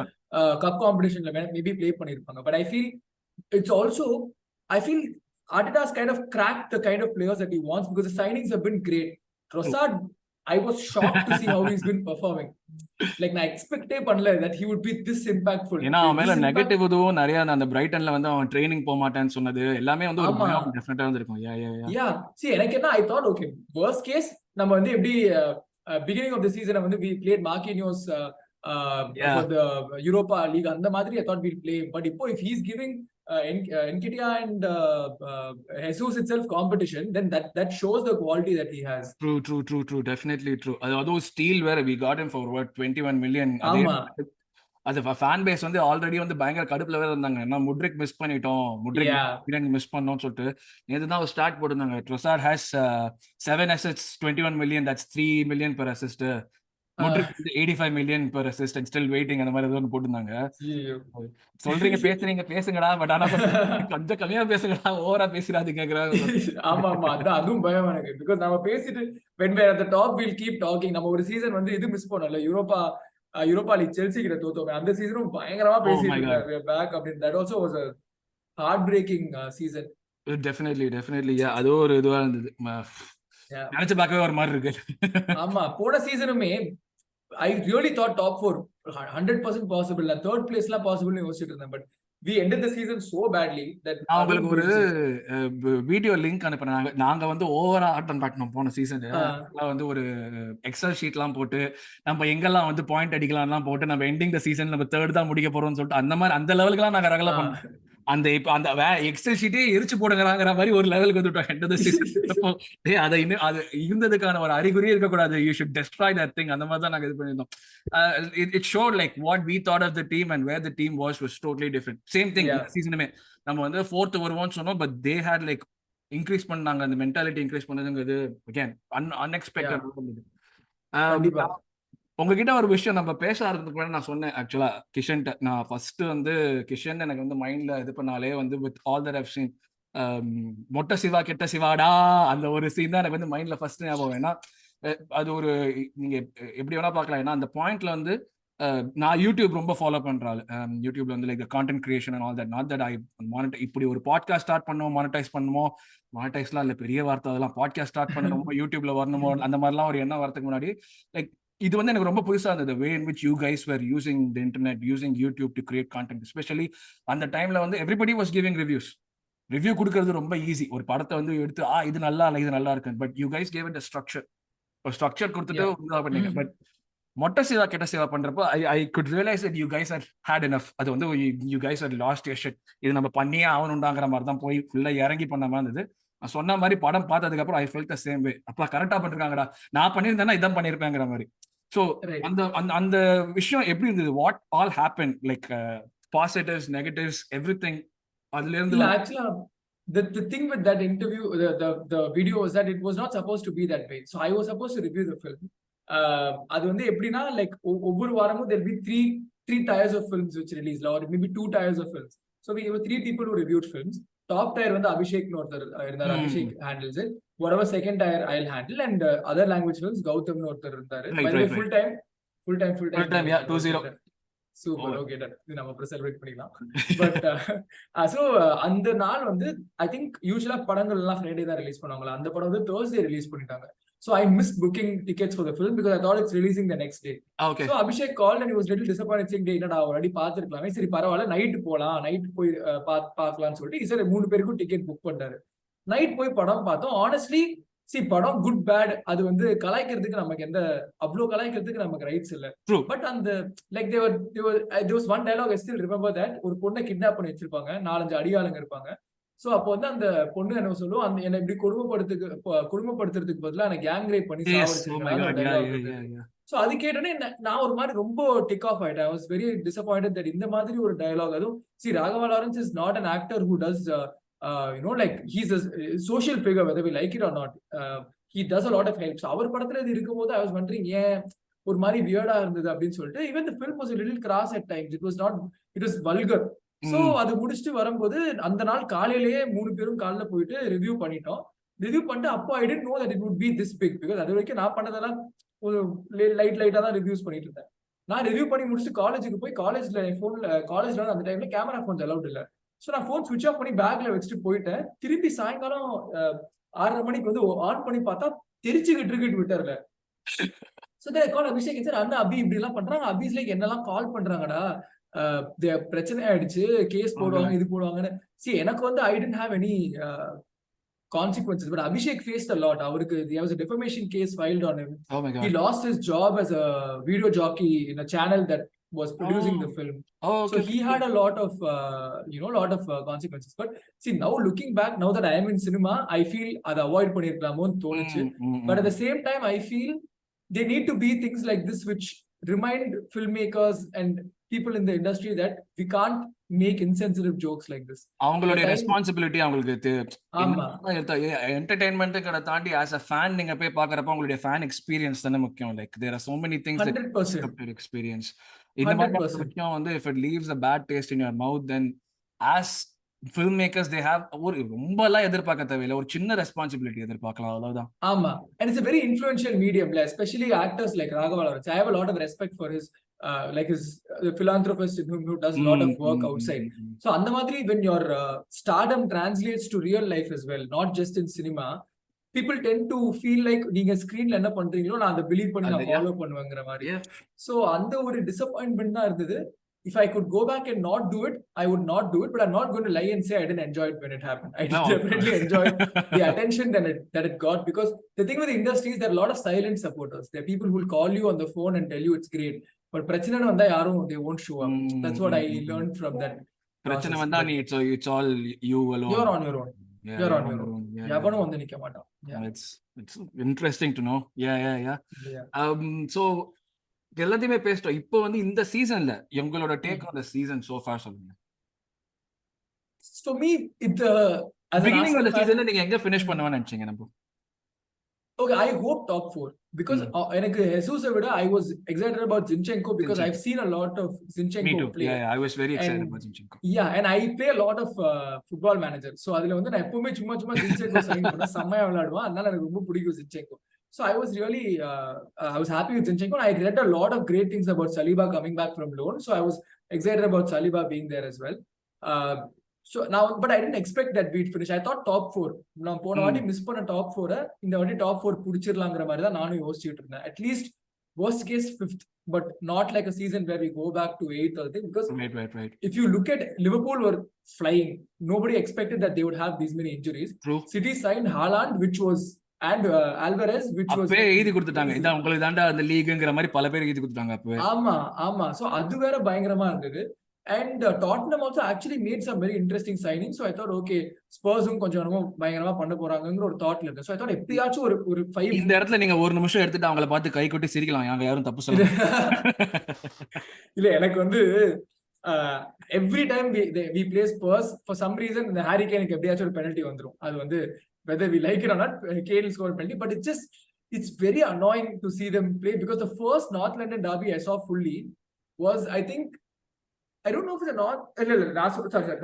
cup competitionல maybe play பண்ணிருப்பாங்க. But I feel it's also Arteta's kind of cracked the kind of players that he wants because the signings have been great. Trossard, I was shocked to see how he's been performing. Like நான் எக்ஸ்பெக்டே பண்ணல that he would be this impactful. ஏன்னா அவன் மேல negative இதுவும் நிறைய அந்த பிரைட்டன்ல வந்து அவன் ட்ரெயினிங் போக மாட்டேன்னு சொன்னது எல்லாமே வந்து ஒரு பயம் டெஃபினட்டா வந்திருக்கும். see எனக்கு என்ன I thought okay worst case நம்ம வந்து எப்படி beginning of the season வந்து we played Marquinhos for the Europa League அந்த மாதிரி I thought we'll play. But இப்போ if he's giving Nketiah and Jesus itself competition, then that shows the quality that he has. True, definitely true. Although Steel where we got him for what 21 million. அது fan base வந்து already வந்து பயங்கர கடுப்புல வேற இருந்தாங்க. ஏன்னா Mudryk miss பண்ணிட்டோம், Mudryk miss பண்ணோம்னு சொல்லிட்டு நேத்து தான் ஒரு ஸ்டார்ட் போட்டிருந்தாங்க. Trossard has 7 assists, 21 million, that's 3 million per assist. Mudryk வந்து 85 million per assist and still waiting, அந்த மாதிரி ஏதோ ஒன்று போட்டிருந்தாங்க. சொல்றீங்க பேசுறீங்க பேசுங்கடா, பட் ஆனா கொஞ்சம் கம்மியா பேசுங்கடா, ஓவரா பேசுறாதீங்கிறாங்க. ஆமா அதான் அதுவும் பயம் எனக்கு. பிகாஸ் நம்ம பேசிட்டு when we are at the top we'll keep talking. நம்ம ஒரு சீசன் வந்து இது மிஸ் பண்ணல, யூரோப்பா லீக் செல்சி கிட்ட தோத்தோமே, அந்த சீசனும் பயங்கரமா பேசிட்டு இருந்தாரு பேக் அப்படின்னு. That also was a heart breaking season. Definitely அது ஒரு இதுவா இருந்தது. நினைச்சு பார்க்கவே ஒரு மாதிரி இருக்கு. ஆமா, போன சீசனுமே I really thought top 4 100% possible. Third place la possible nu யோசிச்சிட்டு இருந்தேன். But we ended the season so badly that நான் உங்களுக்கு ஒரு வீடியோ லிங்க் அனுப்புறேன். நாங்க வந்து ஓவரா ஆட்டம் காட்டணும் போன சீசன். வந்து ஒரு எக்ஸல் ஷீட்லாம் போட்டு நம்ம எங்கெல்லாம் வந்து பாயிண்ட் அடிக்கலாம்லாம் போட்டு நம்ம எண்டிங் த சீசன் நம்ம தேர்ட் தான் முடிக்க போறோம்னு சொல்லிட்டு அந்த மாதிரி அந்த லெவலுக்குலாம் நாங்க ரகலை பண்ணோம். அந்த இப்ப அந்த எக்ஸல் ஷீட்டே எரிச்சு போடுங்கிறாங்கிற மாதிரி ஒரு லெவலுக்கு வந்துட்டோம் எண்ட் ஆஃப் தி சீசன். அதை இன்னும் அது இருந்ததுக்கான ஒரு அறிகுறியே இருக்கக்கூடாது. You should destroy that thing. அந்த மாதிரி தான் நாங்க இது பண்ணிருந்தோம். It showed like what we thought of the team and where the team was totally different. Same thing சீசனுமே நம்ம வந்து 4th வருவோம்னு சொன்னோம். But they had like increase பண்ணாங்க. அந்த மென்டாலிட்டி இன்க்ரீஸ் பண்ணதுங்கிறது அகேன் அன்எக்ஸ்பெக்டட் இருந்தது. உங்ககிட்ட ஒரு விஷயம் நம்ம பேச ஆரம்பிக்கிறதுக்கு நான் சொன்னேன் ஆக்சுவலா கிஷன். நான் ஃபர்ஸ்ட் வந்து கிஷன் எனக்கு வந்து மைண்ட்ல இது பண்ணாலே வந்து with all that have seen Mottai Siva கெட்ட சிவாடா அந்த ஒரு சீன் தான் எனக்கு வந்து மைண்ட்ல ஃபர்ஸ்ட் ஞாபகம். ஏன்னா அது ஒரு நீங்க எப்படி வேணா பார்க்கலாம். ஏன்னா அந்த பாயிண்ட்ல வந்து நான் யூடியூப் ரொம்ப ஃபாலோ பண்றாள். யூடியூப்ல வந்து like content creation and all that. Not that I இப்படி ஒரு பாட்காஸ்ட் ஸ்டார்ட் பண்ணுவோம், மானிட்டைஸ்லாம் இல்லை பெரிய வார்த்தை, அதெல்லாம் பாட்காஸ்ட் ஸ்டார்ட் பண்ணணுமோ யூடியூப்ல வரணுமோ அந்த மாதிரிலாம் ஒரு எண்ணம் வரதுக்கு முன்னாடி லைக் இது வந்து எனக்கு ரொம்ப புதுசா இருந்தது. Way in which you guys were using the internet, using YouTube to create content. Especially அந்த டைம்ல வந்து எவ்ரிபடி வாஸ் கிவிங் ரிவ்யூ கொடுக்கறது ரொம்ப ஈஸி. ஒரு படத்தை வந்து எடுத்து இது நல்லா இல்லை இது நல்லா இருக்கு. But you guys gave it a structure கொடுத்துட்டு பண்ணீங்க. பட் மொட்டை சிவா கெட்ட சிவா பண்றப்போ I could realise that you guys are hate enough. அது வந்து you guys are lost your shit. இது நம்ம பண்ணியே ஆகணும்டாங்கிற மாதிரி தான் போய் ஃபுல்லா இறங்கி பண்ண மாதிரி இருந்தது. நான் சொன்ன மாதிரி படம் பார்த்ததுக்கு அப்புறம் I felt the same way. அப்பா கரெக்டா பண்ணிருக்காங்கடா, நான் பண்ணியிருந்தேன்னா இதான் பண்ணிருப்பேங்கிற மாதிரி. So அந்த விஷயம் எப்படி இருந்தது? What all happened, like positives, negatives, everything. அதுல இருந்து actually the thing with that interview, the video was that it was not supposed to be that way. So I was supposed to review the film. அது வந்து எப்படின்னா like ஒவ்வொரு வாரமும் there will be three tiers of films which released, or maybe 2 tiers of films. So we were 3 people who reviewed films. Top tier வந்து அபிஷேக் ஒருத்தர் இருந்தார். Abhishek handles it. Whatever second tier I'll handle, and other language films Gautham ஒருத்தர் இருந்தாரு. full time yeah 20 super. Okay done, இது நம்ம அப்புறம் celebrate பண்ணிக்கலாம். But so அந்த நாள் வந்து ஐ திங்க் யூசுவலா படங்கள் எல்லாம் ஃப்ரைடே தான் ரிலீஸ் பண்ணுவாங்களா, அந்த படம் வந்து Thursday ரிலீஸ் பண்ணிட்டாங்க. So I missed booking tickets for the film because I thought it's releasing the next day. Okay. So Abhishek called and he was little disappointed saying, "Dey என்னடா already பாத்துறலாமே, சரி பரவாயில்ல night போலாம், night போய் பார்க்கலாம்னு சொல்லிட்டு sir 3 பேருக்கும் ticket book பண்ணாரு. Night போய் படம் பார்த்தோம். ஆனஸ்ட்லி படம் குட் பேட் அது வந்து கலாய்க்கிறதுக்கு நமக்கு அவ்வளோ கலாய்க்கிறதுக்கு நமக்கு ரைட்ஸ் இல்ல. பட் அந்த like there was one dialogue I still remember that ஒரு பொண்ணை கிட்னாப் பண்ணி வச்சிருப்பாங்க, 4-5 அடியாளுங்க இருப்பாங்க. சோ அப்போ வந்து அந்த பொண்ணு என்ன சொல்லுவோம், அந்த என்ன இப்படி குடும்பப்படுத்துறதுக்கு பதிலா எனக்கு கேங் ரேப் பண்ணி சாவடிச்சிருக்காங்க. சோ அது கேட்டோன்னே நான் ஒரு மாதிரி ரொம்ப டிக் ஆஃப் ஆயிட்டேன். I was very disappointed that இந்த மாதிரி ஒரு டயலாக், அதுவும் Raghava Lawrence is not an actor who does like he's a social figure whether we like it or not. He does a lot of help. So அவர் படத்துல இது இருக்கும்போது I was wondering ஏன் ஒரு மாதிரி வியர்டா இருந்தது அப்படின்னு சொல்லிட்டு. even the film was a little crass at times. It was vulgar. So அது முடிச்சுட்டு வரும்போது அந்த நாள் காலையிலேயே 3 பேரும் காலைல போயிட்டு ரிவ்யூ பண்ணிட்டோம். ரிவ்யூ பண்ணிட்டு அப்போ I didn't know that it would be this big because அது வரைக்கும் நான் பண்ணதெல்லாம் ஒரு லைட்டா தான் ரிவ்யூஸ் பண்ணிட்டு இருந்தேன். நான் ரிவ்யூ பண்ணி முடிச்சுட்டு காலேஜுக்கு போய் காலேஜ்ல வந்து அந்த டைம்ல கேமரா போன்ஸ் அலௌட் இல்ல. சோ நான் போன் ஸ்விட்ச் ஆஃப் பண்ணி பேக்ல வச்சுட்டு போயிட்டேன். திருப்பி சாயங்காலம் 6:30 மணிக்கு வந்து ஆன் பண்ணி பார்த்தா தெரிச்சுக்கிட்டு இருக்கு ட்விட்டர்ல. So they call Abhishek and said, "அண்ணா அபி இப்படி எல்லாம் பண்றாங்க." அபிஸ் லைக் என்னெல்லாம் கால் பண்றாங்கடா, பிரச்சனை ஆயிடுச்சு, கேஸ் போடுவாங்க, இது போடுவாங்கன்னு. எனக்கு வந்து I didn't have any consequences, but Abhishek faced a lot. அவருக்கு there was a defamation case filed on him. Oh my God. He lost his job as a video jockey in a channel that was producing the film. Okay. So he had a lot of consequences. But now looking back, now that I am in cinema, I feel அதை avoid பண்ணிருக்கலாமோன்னு தோணுச்சு. But at the same time I feel there need to be things like this which remind filmmakers and people in the industry that we can't make insensitive jokes like this. அவங்களுடைய The time- responsibility அவங்களுக்கு ஆமா. என்டர்டைன்மெண்ட்டை தாண்டி as a fan நீங்க போய் பாக்குறப்ப உங்களுடைய fan experience தானே முக்கியம். Like there are so many things 100%. Experience இந்த மாதிரி 100%. விஷயம் வந்து if it leaves a bad taste in your mouth then as film makers they have ஒரு ரொம்ப எல்லாம் எதிர்பார்க்க தேவையில்லை, ஒரு சின்ன ரெஸ்பான்சிபிலிட்டி எதிர்பார்க்கலாம், அவ்வளவுதான். ஆமா, and it's a very influential medium, especially actors like Raghav Lawrence. I have a lot of respect for his like his philanthropist who does a lot of work outside. So அந்த மாதிரி when your stardom translates to real life as well, not just in cinema, people tend to feel like நீங்க ஸ்கிரீன்ல என்ன பண்றீங்களோ நான் அதை believe பண்ணி நான் ஃபாலோ பண்ணுவேங்கிற மாதிரி. So அந்த ஒரு டிசப்பாயின்ட்மெண்ட் தான் இருந்தது. If I could go back and not do it, I would not do it. But I'm not going to lie and say I didn't enjoy it when it happened. I definitely enjoyed the attention that it got. Because the thing with the industry is there are a lot of silent supporters. There are people who will call you on the phone and tell you it's great. But prachana vanda yarum they won't show up. That's what I learned from that. Prachana vanda it's all you alone. You're on your own. You're on your own. Yavanu vanda nikka maata. It's interesting to know. Yeah. So எல்லாத்தையுமே பேசிட்டோம். இப்போ வந்து இந்த சீசன்ல உங்களோட take on the season so for சொல்லுங்க. For me as beginning of the season நீங்க எங்க finish பண்ணுவான்னு நினைச்சீங்க? நம்ம okay, I hope top 4 because எனக்கு Jesus விட I was excited about zinchenko because I've seen a lot of zinchenko play. Yeah, I was very excited about zinchenko. Yeah, and I play a lot of football manager. So அதுல வந்து நான் எப்பவுமே சும்மா zinchenko sign பண்ணா செமையா விளையாடுவான். அதனால எனக்கு ரொம்ப பிடிக்கும் zinchenko. So I was really I was happy with zinchenko. I read a lot of great things about Saliba coming back from loan. So I was excited about Saliba being there as well. So now, but I didn't expect that we'd finish. I thought top 4. நான் போன வாட்டி miss பண்ண top 4 இந்த வாட்டி top 4 புடிச்சிரலாம்ங்கற மாதிரி தான் நானும் யோசிச்சிட்டு இருந்தேன். At least worst case 5th, but not like a season where we go back to 8th or thing because right. If you look at Liverpool were flying. Nobody expected that they would have these many injuries. True. City signed Haaland which was and Alvarez which was அப்பே எழுதி கொடுத்துட்டாங்க. இதான் உங்களுக்கு தாண்டா அந்த லீக்ங்கற மாதிரி பல பேர் எழுதி கொடுத்தாங்க அப்பவே. ஆமா. So அது வேற பயங்கரமா இருந்தது. And Tottenham also actually made some very interesting signings. So I thought, okay, Spurs கொஞ்சம் பயங்கரமா பண்ண போறாங்கங்கற ஒரு தாட்ல இருக்கு. So I thought எப்படியாச்சும் ஒரு 5 இந்த இடத்துல நீங்க ஒரு நிமிஷம் எடுத்துட்டு அவங்கள பார்த்து கை கொட்டி சிரிக்கலாம். யாரும் தப்பு சொல்லல. இல்ல எனக்கு வந்து every time we play Spurs for some reason the Harry Kane எப்படியாச்சும் ஒரு penalty வந்துரும். அது வந்து whether we like it or not, Kane will score a penalty, but it's very annoying to see them play because the first North London derby I saw fully was I think I don't know if it's a not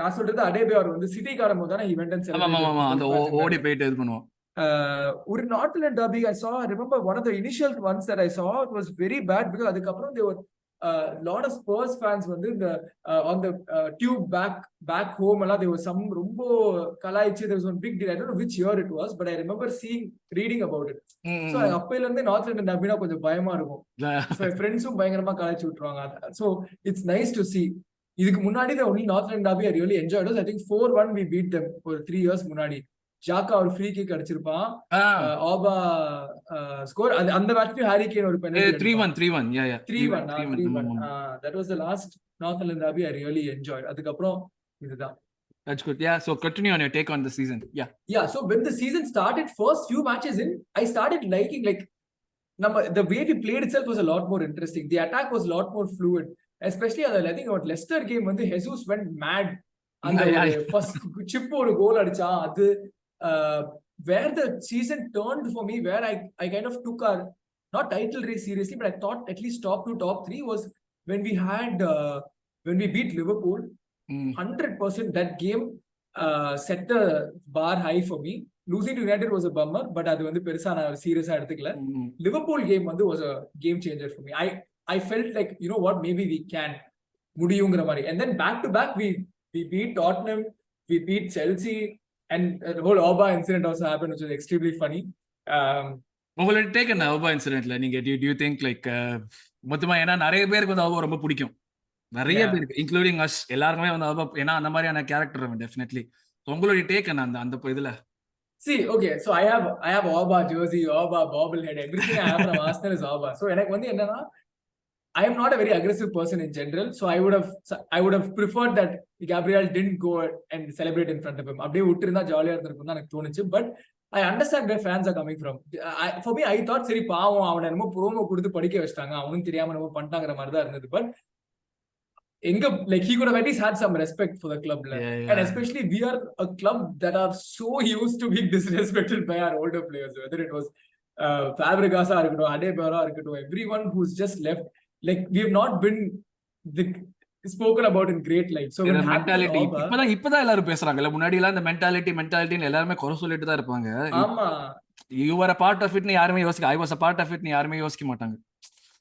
நான் சொல்றது அடேபியார் வந்து city காரம்போது he went and celebrated. அந்த ஓடி போயிட்டு இது பண்ணுவோம். ஒரு North London derby I saw, I remember one of the initial ones that I saw, it was very bad because அதுக்கப்புறம் they were lot of Spurs fans வந்து இந்த on the tube back home alla there was some rombo kalaichi. There was one big deal. I don't know which year it was, but I remember reading about it. So அப்பையில இருந்தே North London derby கொஞ்சம் பயமா இருக்கும். So my friends பயங்கரமா கலாய்ச்சி விட்டுருவாங்க. So it's nice to see. இதுக்கு முன்னாடி the only North London derby I really enjoyed was I think 4-1 we beat them for 3 years முன்னாடி. ஜாக்கா ஒரு ஃப்ரீ கிக் அடிச்சிருப்பான். ஆபா ஸ்கோர் அந்த மேட்ச்ல ஹாரி கேன் ஒரு penalty 3-1 yeah 3-1 that was the last North London derby I really enjoyed. அதுக்கு அப்புறம் இதுதான். That's good. Yeah, so continue on your take on the season. Yeah, so when the season started, first few matches in, I started liking like the way we played itself was a lot more interesting. The attack was a lot more fluid, especially I think about Leicester game when Jesus went mad and the first chip ஒரு கோல் அடிச்சான். அது where the season turned for me, where I kind of took our not title race seriously, but I thought at least top 2 top 3 was when we beat Liverpool. 100% that game set the bar high for me. Losing to United was a bummer, but அது வந்து பெருசா நான் சீரியஸா எடுத்துக்கல. Liverpool game வந்து was a game changer for me. I felt like, you know what, maybe we can முடியுங்கிற மாதிரி. And then back to back we beat Tottenham, we beat Chelsea, and the whole Oba incident also happened, which was extremely funny. உங்களோட take என்ன Oba incidentல? நீங்க do you think like மொத்தமா ஏன்னா நிறைய பேருக்கு வந்து Oba ரொம்ப பிடிக்கும், நிறைய பேருக்கு இன்க்ளூடிங் us எல்லாருமே வந்து Oba ஏன்னா அந்த மாதிரியான கேரக்டர் டெஃபினெட்லி. உங்களோட டேக் என்ன அந்த இதுல? See, okay, so I have Oba jersey, Oba bobblehead, everything I have from Arsenal is Oba. So எனக்கு வந்து என்னன்னா I am not a very aggressive person in general, so I would have preferred that Gabriel didn't go and celebrate in front of him. அப்படியே விட்டுருந்தா ஜாலியா இருந்திருக்கும் தான் எனக்கு தோணுச்சு. But I understand where fans are coming from. For me, I thought சரி பாவம் அவனை என்னமோ ப்ரோமோ கொடுத்து படிக்க வச்சிட்டாங்க, அவனும் தெரியாம நம்ம பண்ணிட்டாங்கிற மாதிரி தான் இருந்தது. But like he could have at least had some respect for the club. And especially we are a club that are so used to being disrespected by our older players, whether it was Fabregas or Adebayor or everyone who's just left. Like we have not been spoken about in great light. So when mentality இப்பதான் எல்லாரும் பேசுறாங்கல்ல. முன்னாடி எல்லாம் இந்த மென்டாலிட்டின்னு எல்லாருமே குறை சொல்லிட்டு தான் இருப்பாங்க. ஆமா, you were a part of it னு யாருமே யோசிக்க, I was a part of it னு யாருமே யோசிக்க மாட்டாங்க.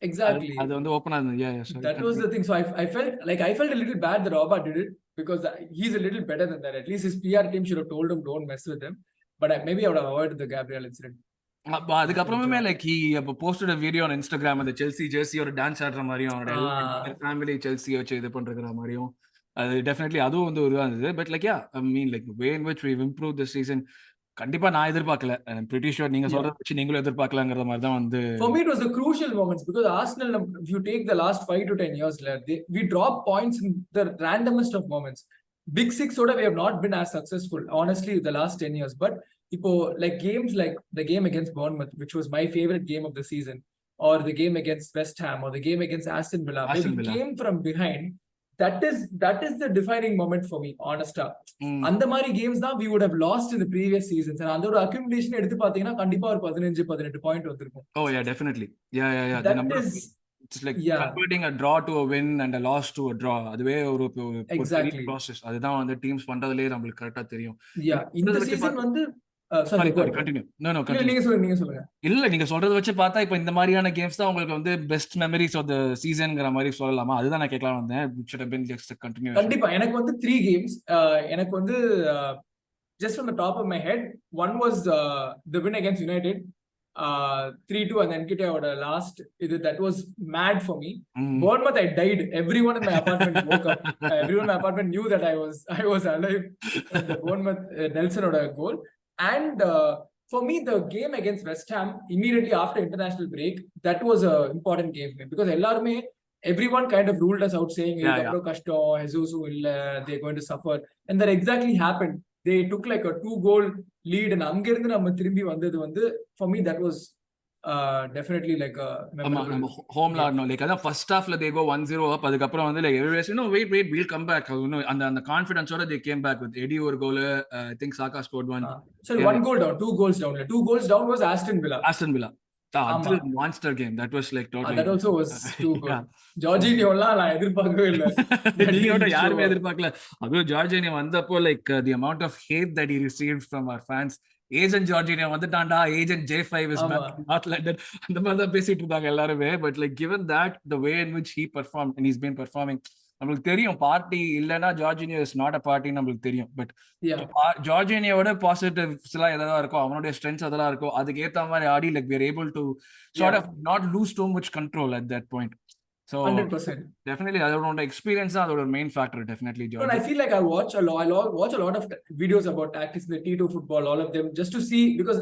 Exactly. அது வந்து ஓபனா இருந்தது. That was the thing. So I felt a little bad that Robert did it, because he's a little better than that. At least his PR team should have told him don't mess with him. But maybe I would have avoided the Gabriel incident. அதுக்கப்புறமே like he posted a video on Instagram அந்த Chelsea ஜெர்சியோட dance ஆடுற மாதிரியும் அவரோட family செல்சியை வச்சு இது பண்ற மாதிரியும் அது டெஃபினெட்லி அதுவும் வந்து ஒரு இருந்தது. But like I mean like way in which we've improved this season கண்டிப்பா நான் எதிர்பார்க்கல. I'm pretty sure நீங்க சொல்றத வச்சு நீங்களும் எதிர்பார்க்கலாங்கிற மாதிரி தான் வந்து. For me it was the crucial moments, because Arsenal, if you take the last 5 to 10 years, we drop points in the randomest of moments. Big Six we have not been as successful honestly the last 10 years. But like games like the game against Bournemouth, which was my favorite game of the season, or the game against West Ham, or the game against Aston Villa, where we came from behind. That is the defining moment for me, honestly. அந்த மாதிரி games தான் we would have lost in the previous seasons. And அதோட accumulation எடுத்து பாத்தீங்கன்னா கண்டிப்பா ஒரு 15-18 point வந்திருக்கும். Oh yeah, definitely. Yeah. The number of, it's like converting a draw to a win and a loss to a draw. அதுவே ஒரு exactly process. அதுதான் வந்து டீம்ஸ் பண்றதுலயே நமக்கு கரெக்ட்டா தெரியும். Yeah, இந்த சீசன் வந்து sorry, continue. No, நீங்க சொல்லுங்க. இல்ல நீங்க சொல்றத வச்சு பார்த்தா இப்ப இந்த மாதிரியான கேம்ஸ் தான் உங்களுக்கு வந்து பெஸ்ட் மெமரிஸ் ஆஃப் தி சீசன்ங்கற மாதிரி சொல்லலாமா? அதுதான் நான் கேட்கலாம் வந்தேன். It should have been just a continuation. கண்டிப்பா எனக்கு வந்து 3 games. எனக்கு வந்து just from the top of my head, one was the win against United, 3-2, and then Nketiah's last that was mad for me. Bournemouth, I died. Everyone in my apartment woke up. Everyone in my apartment knew that I was alive. The Bournemouth Nelson oda goal. And for me, the game against West Ham immediately after international break, that was an important game because everyone kind of ruled us out, saying Jesus they're going to suffer, and that exactly happened. They took like a 2-goal lead, and அங்கிருந்து நம்ம திரும்பி வந்தது வந்து for me that was definitely like a memorable home ல like அத first halfல they go 1-0 up, அதுக்கு அப்புறம் வந்து like everybody wait we'll come back, அந்த confidence ஓட they came back with Eddie ஒரு goal. I think Saka scored one. Sorry, 1 goal down, 2 goals down. 2 goals down was Aston Villa. That monster game. That was like totally. That also was too good. Jorginho நான் எதிர்பார்க்கவே இல்ல. நீங்க யாருமே எதிர்பார்க்கல. அது Jorginho வந்தப்போ like the amount of hate that he received from our fans. Agent Jorginho வந்துட்டான்டா, Agent J5 is not like that. அந்த மாதிரி தான் பேசிட்டு இருந்தாங்க எல்லாருமே. But like given that the way in which he performed and he's been performing, நம்மளுக்கு தெரியும் party இல்லைன்னா Jorginho is not a party நம்மளுக்கு தெரியும். பட் Jorginhoவோட பாசிட்டிவ்ஸ் எல்லாம் எதாவது இருக்கும், அவனுடைய ஸ்ட்ரென்த்ஸ் அதெல்லாம் இருக்கும், அதுக்கு ஏத்த மாதிரி ஆடி like we are able to sort of not lose too much control at that point. So 100%. Definitely அதோட experience தான் அதோட main factor definitely. And I feel like I watch a lot of videos about tactics in the T2 football, all of them, just to see, because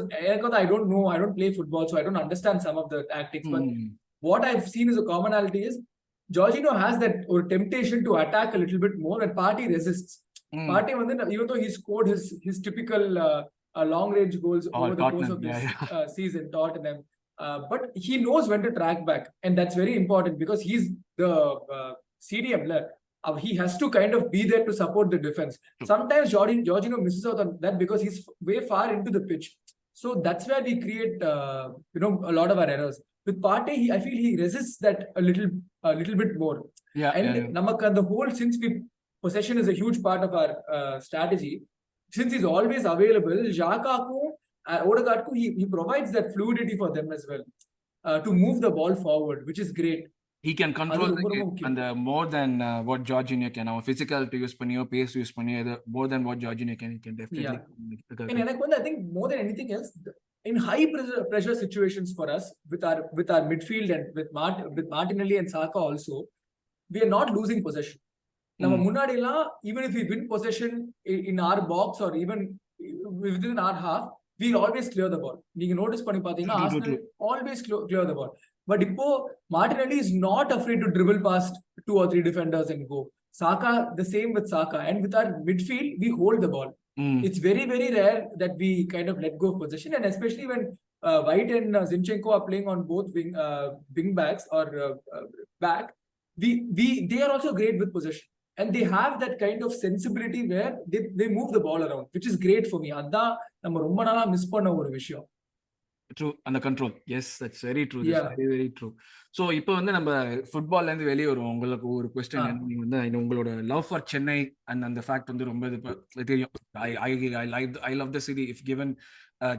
I don't know, I don't play football, so I don't understand some of the tactics. But what I've seen is a commonality is Jorginho has that or temptation to attack a little bit more, and Partey resists. Partey, even though he scored his typical long range goals over the course of this season, Tottenham, but he knows when to track back, and that's very important because he's the CDM. He has to kind of be there to support the defense. Sometimes Jorginho misses out on that because he's way far into the pitch. So that's where we create a lot of our errors. With Partey, I feel he resists that a little bit more. Namakka, the whole, since possession is a huge part of our strategy, since he's always available, Xhaka Odegaard, he provides that fluidity for them as well to move the ball forward, which is great. He can control the game and more than what Jorginho can. Our physicality use பண்ணியோ, pace use பண்ணியோ, more than what Jorginho can, he can definitely. And I think more than anything else, in high pressure situations for us with our midfield and with Martinelli and Saka also, we are not losing possession. நம்ம முன்னாடிலாம், even if we win possession in our box or even within our half, we always clear the ball. நீங்க notice பண்ணி பாத்தீங்கன்னா Arsenal always clear the ball. But இப்போ Martinelli is not afraid to dribble past 2 or 3 defenders and go. Saka, the same with Saka. And with our midfield, we hold the ball. It's very, very rare that we kind of let go of possession, and especially when White and Zinchenko are playing on both wing backs or back, they are also great with possession. And they have that kind of sensibility where they move the ball around, which is great for me. அதான் நம்ம ரொம்ப நாளா miss பண்ண ஒரு விஷயம். True. அந்த control. Yes, that's very true. Yeah. That's very very true. So இப்போ வந்து நம்ம ஃபுட்பால்ல இருந்து வெளியே வருவோம். உங்களுக்கு ஒரு கொஸ்டின், நீங்க வந்து உங்களோட லவ் ஃபார் சென்னை அண்ட் அந்த ஃபேக்ட் வந்து ரொம்ப இது தெரியும். I love the city. If given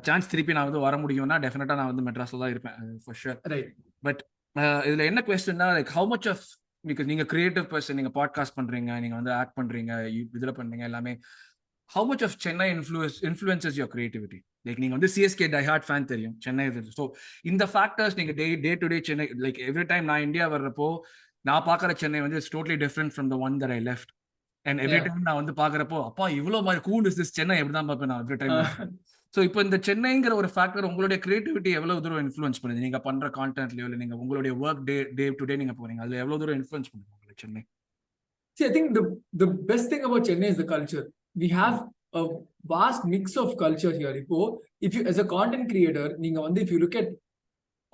chance திருப்பி நான் வந்து வர முடியும்னா டெஃபினட்டா நான் வந்து மெட்ராஸ்ல தான் இருப்பேன் ஃபார் ஷூர். Right. பட் இதுல என்ன கொஸ்டின்னா, like how much of, because நீங்க கிரியேட்டிவ் பர்சன், நீங்க பாட்காஸ்ட் பண்றீங்க, நீங்க வந்து ஆக்ட் பண்றீங்க, இதுல பண்றீங்க எல்லாமே. How much of Chennai influences your creativity? Like நீங்க வந்து CSK diehard fan தெரியும், சென்னை. ஸோ இந்த ஃபேக்டர்ஸ் நீங்க day to day Chennai, like every time நான் இந்தியா வர்றப்போ நான் பார்க்குற சென்னை வந்து it's totally different from the one that I left. And every time நான் வந்து பார்க்குறப்போ அப்பா இவ்வளோ மாதிரி கூல் இஸ் திஸ் சென்னை எப்படி தான் பார்ப்பேன் நான் எவ்ரி டைம். ஸோ இப்போ இந்த சென்னைங்கிற ஒரு ஃபேக்டர் உங்களுடைய கிரியேட்டிவிட்டி எவ்வளவு தூரம் இன்ஃப்ளூயன்ஸ் பண்ணுது? நீங்க பண்ற கான்டென்ட்லயோ இல்லை நீங்க உங்களுடைய ஒர்க் டே டு டே நீங்க போறீங்க, அதுல எவ்வளவு தூரம் இன்ஃப்ளூயன்ஸ் பண்ணுது உங்களுக்கு Chennai? See, I think the best thing about Chennai is the culture. We have a vast mix of culture here. If you as a content creator, நீங்க வந்து if you look at,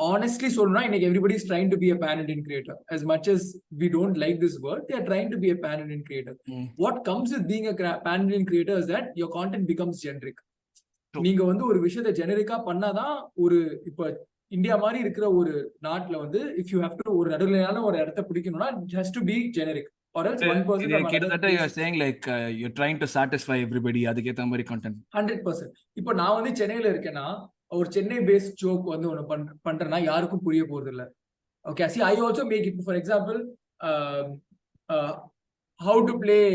honestly சொல்லணும்னா இன்னைக்கு everybody is trying to be a pan-Indian creator. As much as we don't like this word, they are trying to be a pan-Indian creator. What comes with being a pan-Indian creator is that your content becomes generic. நீங்க வந்து ஒரு விஷயத்தை ஜெனரிக்கா பண்ணாதான், ஒரு இப்ப India மாதிரி இருக்கிற ஒரு நாட்டுல வந்து if you have to ஒரு நடுநிலையான ஒரு இடத்தை பிடிக்கணும்னா it has to be generic. Or else one person கிட்டத்தட்ட you are saying like you're trying to satisfy everybody, அதுக்கு ஏத்த மாதிரி content. 100%. இப்போ நான் வந்து சென்னையில இருக்கேன்னா ஒரு சென்னை பேஸ்ட் ஜோக் வந்து ஒன்னு பண்றேன்னா யாருக்கும் புரிய போறது இல்ல. Okay, see, I also make it, for example, how to play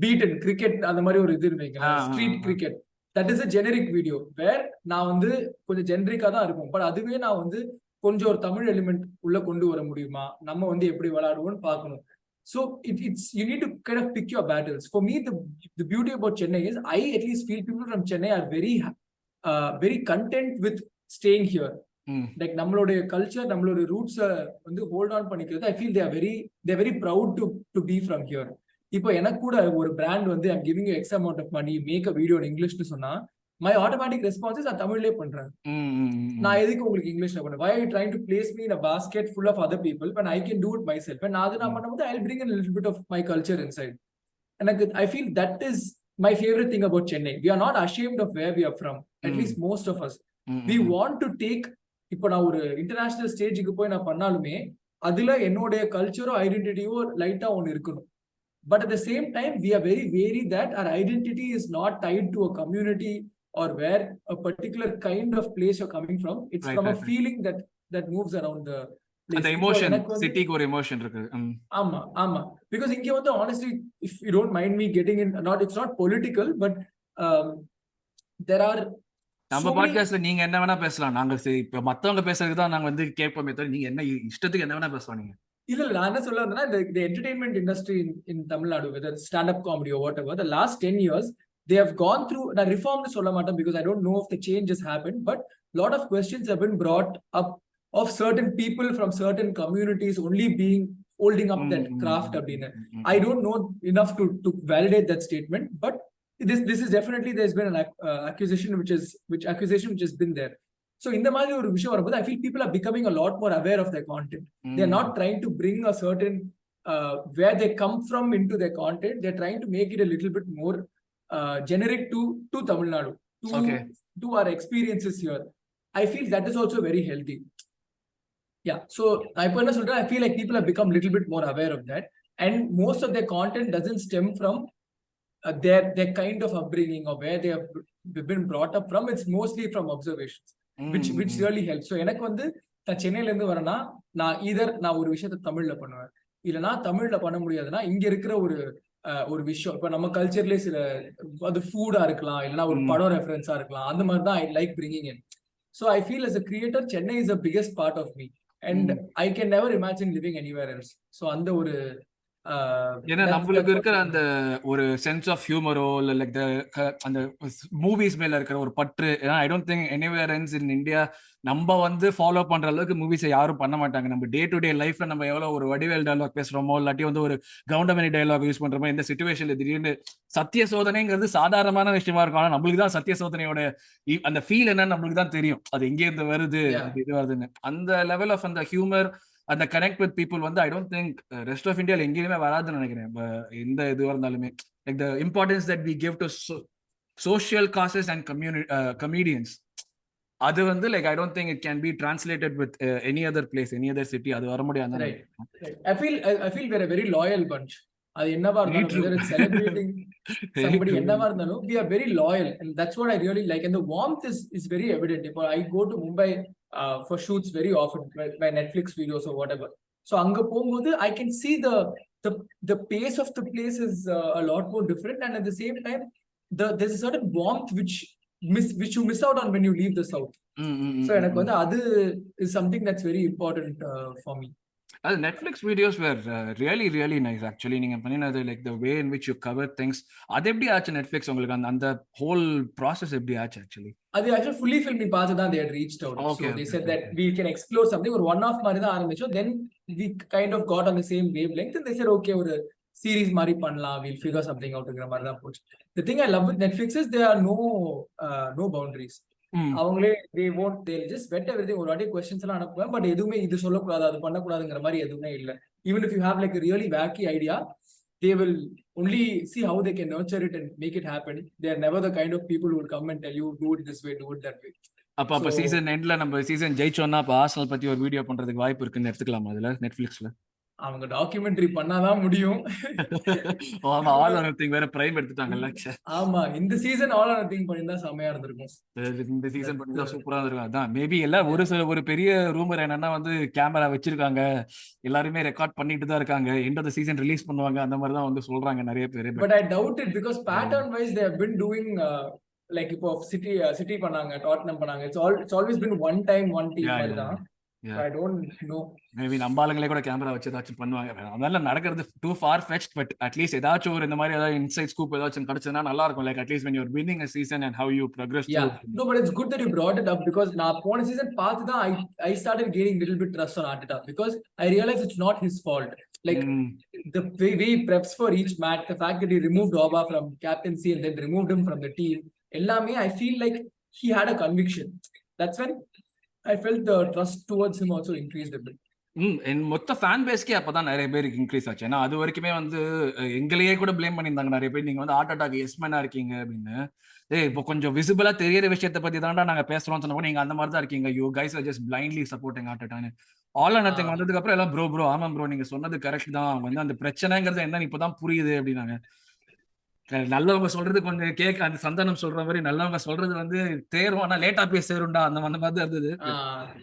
beaten cricket, அந்த மாதிரி ஒரு இது இருக்குங்க, street cricket. That is a generic video where நான் வந்து கொஞ்சம் ஜெனரிக்கா தான் இருக்கும். பட் அதுவே நான் வந்து கொஞ்சம் ஒரு தமிழ் எலிமெண்ட் உள்ள கொண்டு வர முடியுமா, நம்ம வந்து எப்படி விளையாடுவோம்னு பார்க்கணும். So it's you need to kind of pick your battles. For me, the beauty about Chennai is I at least feel people from Chennai are very content with staying here. Like நம்மளோட culture, நம்மளோட roots வந்து hold on பண்ணிக்கிறது. I feel they are very proud to be from here. இப்போ எனக்கு கூட ஒரு brand வந்து I'm giving you X amount of money, make a video in English னு சொன்னா my automatic response is நான் தமிழ்லயே பண்றேன். நான் எதுக்கு உங்களுக்கு இங்கிலீஷ்ல பண்ணேன்? Why are you trying to place me in a basket full of other people when I can do it myself? And நான் பண்ணும்போது I'll bring in a little bit of my culture inside. And I feel that is my favorite thing about Chennai. We are not ashamed of where we are from. At least most of us. We want to take, இப்போ நான் ஒரு international ஸ்டேஜுக்கு போய் நான் பண்ணாலுமே அதுல என்னோட கல்ச்சரோ ஐடென்டிட்டியோ லைட்டா ஒன்னு இருக்கணும். But at the same time, we are very wary that our identity is not tied to a community or where a particular kind of place you're coming from. It's from a feeling that moves around the place. The emotion, cityக்கு ஒரு emotion இருக்கு. ஆமா. Because இங்க வந்து honestly, if you don't mind me getting in, it's not political, but there are நம்ம பாட்காஸ்ட்ல நீங்க என்ன வேணா பேசலாம். நாங்க இப்ப மத்தவங்க பேசுறதுக்கு தான் நாங்க வந்து கேட்போமே தவிர நீங்க என்ன இஷ்டத்துக்கு என்ன வேணா பேசலாம். நீங்க இல்ல நான் என்ன சொல்ல வந்தேன்னா, the entertainment industry in Tamil Nadu, whether stand-up comedy or whatever, the last 10 years they have gone through, நான் reform சொல்ல மாட்டேன் because I don't know if the change has happened, but lot of questions have been brought up of certain people from certain communities only holding up that craft அப்படின்னு. I don't know enough to validate that statement, but this is definitely, there's been an accusation which has been there. So இந்த மாதிரி ஒரு விஷயம் வரும்போது I feel people are becoming a lot more aware of their content. They are not trying to bring a certain where they come from into their content. They're trying to make it a little bit more generic to Tamil Nadu, to our experiences here. I feel that is also very healthy. Yeah, so I feel like people have become a little bit more aware of that, and most of their content doesn't stem from their kind of upbringing or where they have been brought up from. It's mostly from observations. Which really helps. So எனக்கு வந்து நான் சென்னையில இருந்து வரேன்னா நான் ஒரு விஷயத்த தமிழ்ல பண்ணுவேன், இல்லைன்னா தமிழ்ல பண்ண முடியாதுன்னா இங்க இருக்கிற ஒரு விஷயம், இப்ப நம்ம கல்ச்சர்லயே சில அது ஃபுட்டா இருக்கலாம், இல்லைன்னா ஒரு படம் ரெஃபரன்ஸா இருக்கலாம், அந்த மாதிரி தான் I like bringing in. So I feel as a creator, Chennai is the biggest part of me, and I can never imagine living anywhere else. So அந்த ஒரு ஏன்னா நம்மளுக்கு இருக்கிற அந்த ஒரு சென்ஸ் ஆஃப் ஹியூமரோ இல்ல லைக் அந்த மூவிஸ் மேல இருக்கிற ஒரு பற்று, ஏன்னா ஐ don't think anywhere else in India நம்ம வந்து ஃபாலோ பண்ற அளவுக்கு மூவிஸை யாரும் பண்ண மாட்டாங்க. நம்ம டே டு டே லைஃப்ல நம்ம எவ்வளவு ஒரு வடிவேல் டயலாக் பேசுறோமோ, இல்லாட்டி வந்து ஒரு கவுண்டமணி டயலாக் யூஸ் பண்றோமோ, இந்த சிச்சுவேஷன்ல திடீர்னு சத்திய சோதனைங்கிறது சாதாரணமான விஷயமா இருக்கும். ஆனா நம்மளுக்கு தான் சத்திய சோதனையோட அந்த ஃபீல் என்னன்னு நம்மளுக்கு தான் தெரியும், அது எங்க இருந்து வருது, இது வருதுன்னு. அந்த லெவல் ஆஃப் அந்த ஹியூமர் அந்த கனெக்ட் வித் பீப்புள் வந்து I don't think rest of இந்தியாவில் எங்கேயுமே வராதுன்னு நினைக்கிறேன். எந்த இதுவாக இருந்தாலுமே like the importance that we give to social causes and comedians, அது வந்து like I don't think it can be translated with any other place, any other city. அது வர முடியாது. I feel we're a very loyal bunch. அது என்னவா இருந்தாலும், whether it's celebrating somebody, என்னவா இருந்தாலும், we are very loyal, and that's what I really like. And the warmth is very evident. If I go to Mumbai for shoots very often, by Netflix videos or whatever, so அங்க போகும்போது I can see the pace of the place is a lot more different, and at the same time there's a certain warmth which you miss out on when you leave the south. So எனக்கு வந்து அது is something that's very important for me. அது Netflix videos வேர் really really nice actually. நீங்க பண்ணினது like the way in which you cover things, அது எப்படி ஆச்சு Netflix உங்களுக்கு? அந்த ஹோல் ப்ராசஸ் எப்படி ஆச்சு ஆக்சுவலி? அது ஆக்சுவலி ஃபுல்லி ஃபில்மி பார்த்து தான் they had reached out. So they said that we can explore something. ஒரு ஒன் ஆஃப் மாதிரி தான் ஆரம்பிச்சோம். Then we kind of got on the same wavelength and they said okay, ஒரு சீரிஸ் மாதிரி பண்ணலாம், we'll figure something out ங்கற மாதிரி தான் போச்சு. The thing I love with Netflix is there are no boundaries. அவங்களே they'll just vet everything. ஒரு வாட்டி questions எல்லாம் அனுப்புவேன், பட் எதுவுமே இது சொல்லக்கூடாது அது பண்ணக்கூடாதுங்கிற மாதிரி எதுவுமே இல்லை. Even if you have like a really wacky idea, they will only see how they can nurture it and make it happen. They are never the kind of people who will come and tell you do it this way, do it that way. அப்ப season எண்ட்ல நம்ம season ஜெயிச்சோம்னா அப்ப Arsenal பத்தி ஒரு video பண்றதுக்கு வாய்ப்பு இருக்குன்னு எடுத்துக்கலாமா அதுல நெட்ஃபிளிக்ஸ்ல? அவங்க டாக்குமெண்ட்ரி பண்ணாதான் முடியும். ஆமா, ஆல் ஆர் நதிங் வேற பிரைம் எடுத்துட்டாங்கல்ல. ஆமா, இந்த சீசன் ஆல் ஆர் நதிங் பண்ணிருந்தா செமையா இருந்திருக்கும். இந்த சீசன் பண்ணிருந்தா சூப்பரா இருந்திருக்கும். அதான் மேபி எல்லாம் ஒரு பெரிய ரூமர் என்னன்னா வந்து கேமரா வச்சிருக்காங்க, எல்லாருமே ரெக்கார்ட் பண்ணிட்டு தான் இருக்காங்க, end of the season release பண்ணுவாங்க அந்த மாதிரி தான் வந்து சொல்றாங்க நிறைய பேர். But I doubt it because pattern wise they have been doing like இப்போ சிட்டி பண்ணாங்க, டாட்னம் பண்ணாங்க. It's always been one time one team மாதிரி தான். I don't know. Maybe நம்ம ஆளுங்களே கூட கேமரா வச்சு ஏதாச்சும் பண்ணுவாங்க. அதனால நடக்கிறது too far fetched, but at least ஏதாச்சும் ஒரு இந்த மாதிரி ஏதாவது இன்சைட் ஸ்கூப் ஏதாச்சும் கிடைச்சதுன்னா நல்லா இருக்கும். Like at least when you're winning a season and how you progress through. No, but it's good that you brought it up because நான் போன சீசன் பார்த்து தான் I started gaining little bit trust on Arteta because I realized it's not his fault. Like the way he preps for each match, the fact that he removed Oba from captaincy and then removed him from the team, எல்லாமே I feel like he had a conviction. That's when I felt the trust towards him also increased a bit. மொத்த fan பேஸ்க்கே அப்பதான் நிறைய பேருக்கு increase ஆச்சு. ஏன்னா அது வரைக்குமே வந்து எங்களையே கூட பிளேம் பண்ணியிருந்தாங்க நிறைய பேர், நீங்க வந்து ஆர்டேட்டாக்கு எஸ்மேனா இருக்கீங்க அப்படின்னு. இப்போ கொஞ்சம் விசிபிளா தெரியற விஷயத்தை பத்தி தான்டா நாங்க பேசுறோம்னு சொன்னா நீங்க அந்த மாதிரி தான் இருக்கீங்க. You guys are just blindly supporting ஆர்டேட்டான்னு. ஆல் ஆர் நதிங் வந்ததுக்கு அப்புறம் எல்லாம் ப்ரோ ஆமா ப்ரோ நீங்க சொன்னது கரெக்ட் தான், அவங்க வந்து அந்த பிரச்சனைங்கிறது என்னன்னு இப்பதான் புரியுது அப்படின்னாங்க. நல்லவங்க சொல்றது கொஞ்சம் கேட்க அந்த சந்தானம் சொல்ற மாதிரி நல்லவங்க சொல்றது வந்து தேரும், ஆனா லேட்டா போய் சேரும்டா அந்த மாதிரி இருந்தது.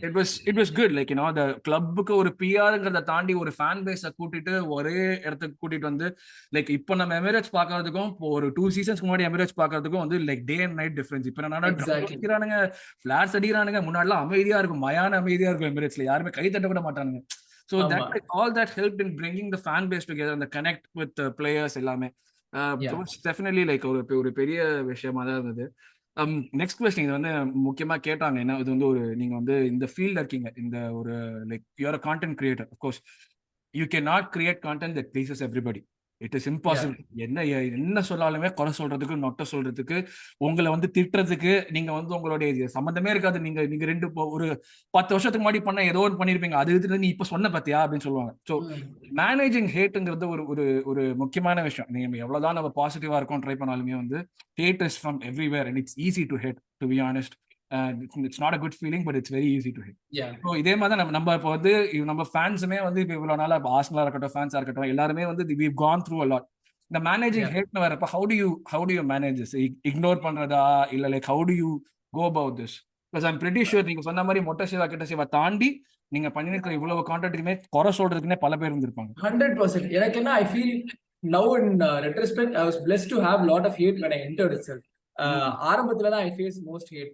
It was good. Like you know அந்த கிளப்புக்கு ஒரு பிஆர்ங்கிறத தாண்டி ஒரு ஃபேன் பேஸை கூட்டிட்டு ஒரே இடத்துக்கு கூட்டிட்டு வந்து லைக் இப்போ நம்ம எமிரேட்ஸ் பாக்குறதுக்கும் இப்போ ஒரு 2 சீசன்ஸ்க்கு முன்னாடி எமிரேட்ஸ் பாக்குறதுக்கும் வந்து like day and night difference. இப்போ என்னன்னா அடிக்கிறானுங்க, ஃபிளாட்ஸ் அடிக்கிறானுங்க. முன்னாடிலாம் அமைதியா இருக்கும், மயான அமைதியா இருக்கும் எமிரேட்ஸ்ல, யாருமே கை தட்ட கூட மாட்டானுங்க. So that like, all that helped in bringing the fan base together and the connect with the players எல்லாமே. டெஃபினெட்லி லைக் ஒரு பெரிய விஷயமா தான் இருந்தது. நெக்ஸ்ட் கொஸ்டின் இது வந்து முக்கியமா கேட்டாங்க. என்ன இது வந்து ஒரு நீங்க வந்து இந்த ஃபீல்ட்ல இருக்கீங்க, இந்த ஒரு like you're a content creator. Of course you can not create content that pleases everybody. It is impossible. என்ன சொல்லாலுமே குறை சொல்றதுக்கு, நொட்ட சொல்றதுக்கு, உங்களை வந்து திட்டுறதுக்கு நீங்க வந்து உங்களுடைய சம்பந்தமே இருக்காது. நீங்க ரெண்டு ஒரு 10 வருஷத்துக்கு முன்னாடி பண்ண ஏதோ ஒன்று பண்ணிருப்பீங்க, அது எடுத்துட்டு நீ இப்ப சொன்ன பத்தியா அப்படின்னு சொல்லுவாங்க. ஸோ மேனேஜிங் ஹேட்டுங்கிறது ஒரு முக்கியமான விஷயம். நீங்க எவ்வளவுதான் நம்ம பாசிட்டிவா இருக்கோம் ட்ரை பண்ணாலுமே வந்து hate is from everywhere and it's easy to hate, to be honest. It's not a good feeling, but it's very easy to hit. So இதே மாதிரி நம்ம இப்போ வந்து நம்ம ஃபேன்ஸுமே வந்து இப்போ இவ்வளவு நாளா ஆர்சனலா இருக்கட்டும், ஃபேன்ஸா இருக்கட்டும், எல்லாருமே வந்து we've gone through a lot. இந்த மேனேஜிங் ஹேட்னு வரப்ப how do you manage this? Ignore பண்றதா இல்ல like how do you go about this? Because I'm pretty sure நீங்க சொன்ன மாதிரி மொட்டை சிவா கிட்ட சிவா தாண்டி நீங்க பண்ணிருக்கிற இவ்வளவு கான்டென்ட்டுக்குமே குறை சொல்றதுக்குன்னே பல பேர் இருந்திருப்பாங்க. 100%. எனக்கு என்ன I feel now in retrospect I was blessed to have a lot of hate when I entered itself. ஆரம்பத்துல தான் I faced most hate.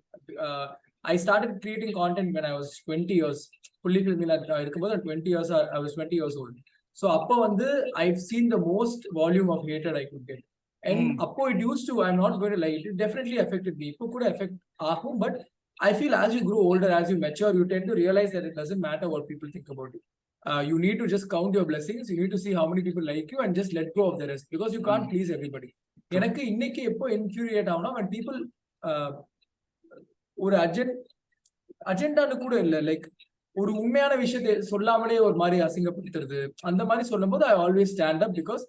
I started creating content when I was 20 years. Fully filming இருக்கும்போது 20 years I was 20 years old. So அப்போ வந்து I've seen the most volume of hatred I could get. And அப்போ it used to, I'm not going to lie, it definitely affected me. இப்போ கூட affect ஆகும். But I feel as you grow older, as you mature, you tend to realize that it doesn't matter what people think about you. You need to just count your blessings. You need to see how many people like you and just let go of the rest because you can't please everybody. எனக்கு இன்னைக்கு எப்போ இன்ஃபியூரியேட் ஆகும்னா when people ஒரு அஜெண்டான்னு கூட இல்லை, like ஒரு உண்மையான விஷயத்தை சொல்லாமலே ஒரு மாதிரி அசிங்கப்படுத்துறது அந்த மாதிரி சொல்லும்போது I always stand up because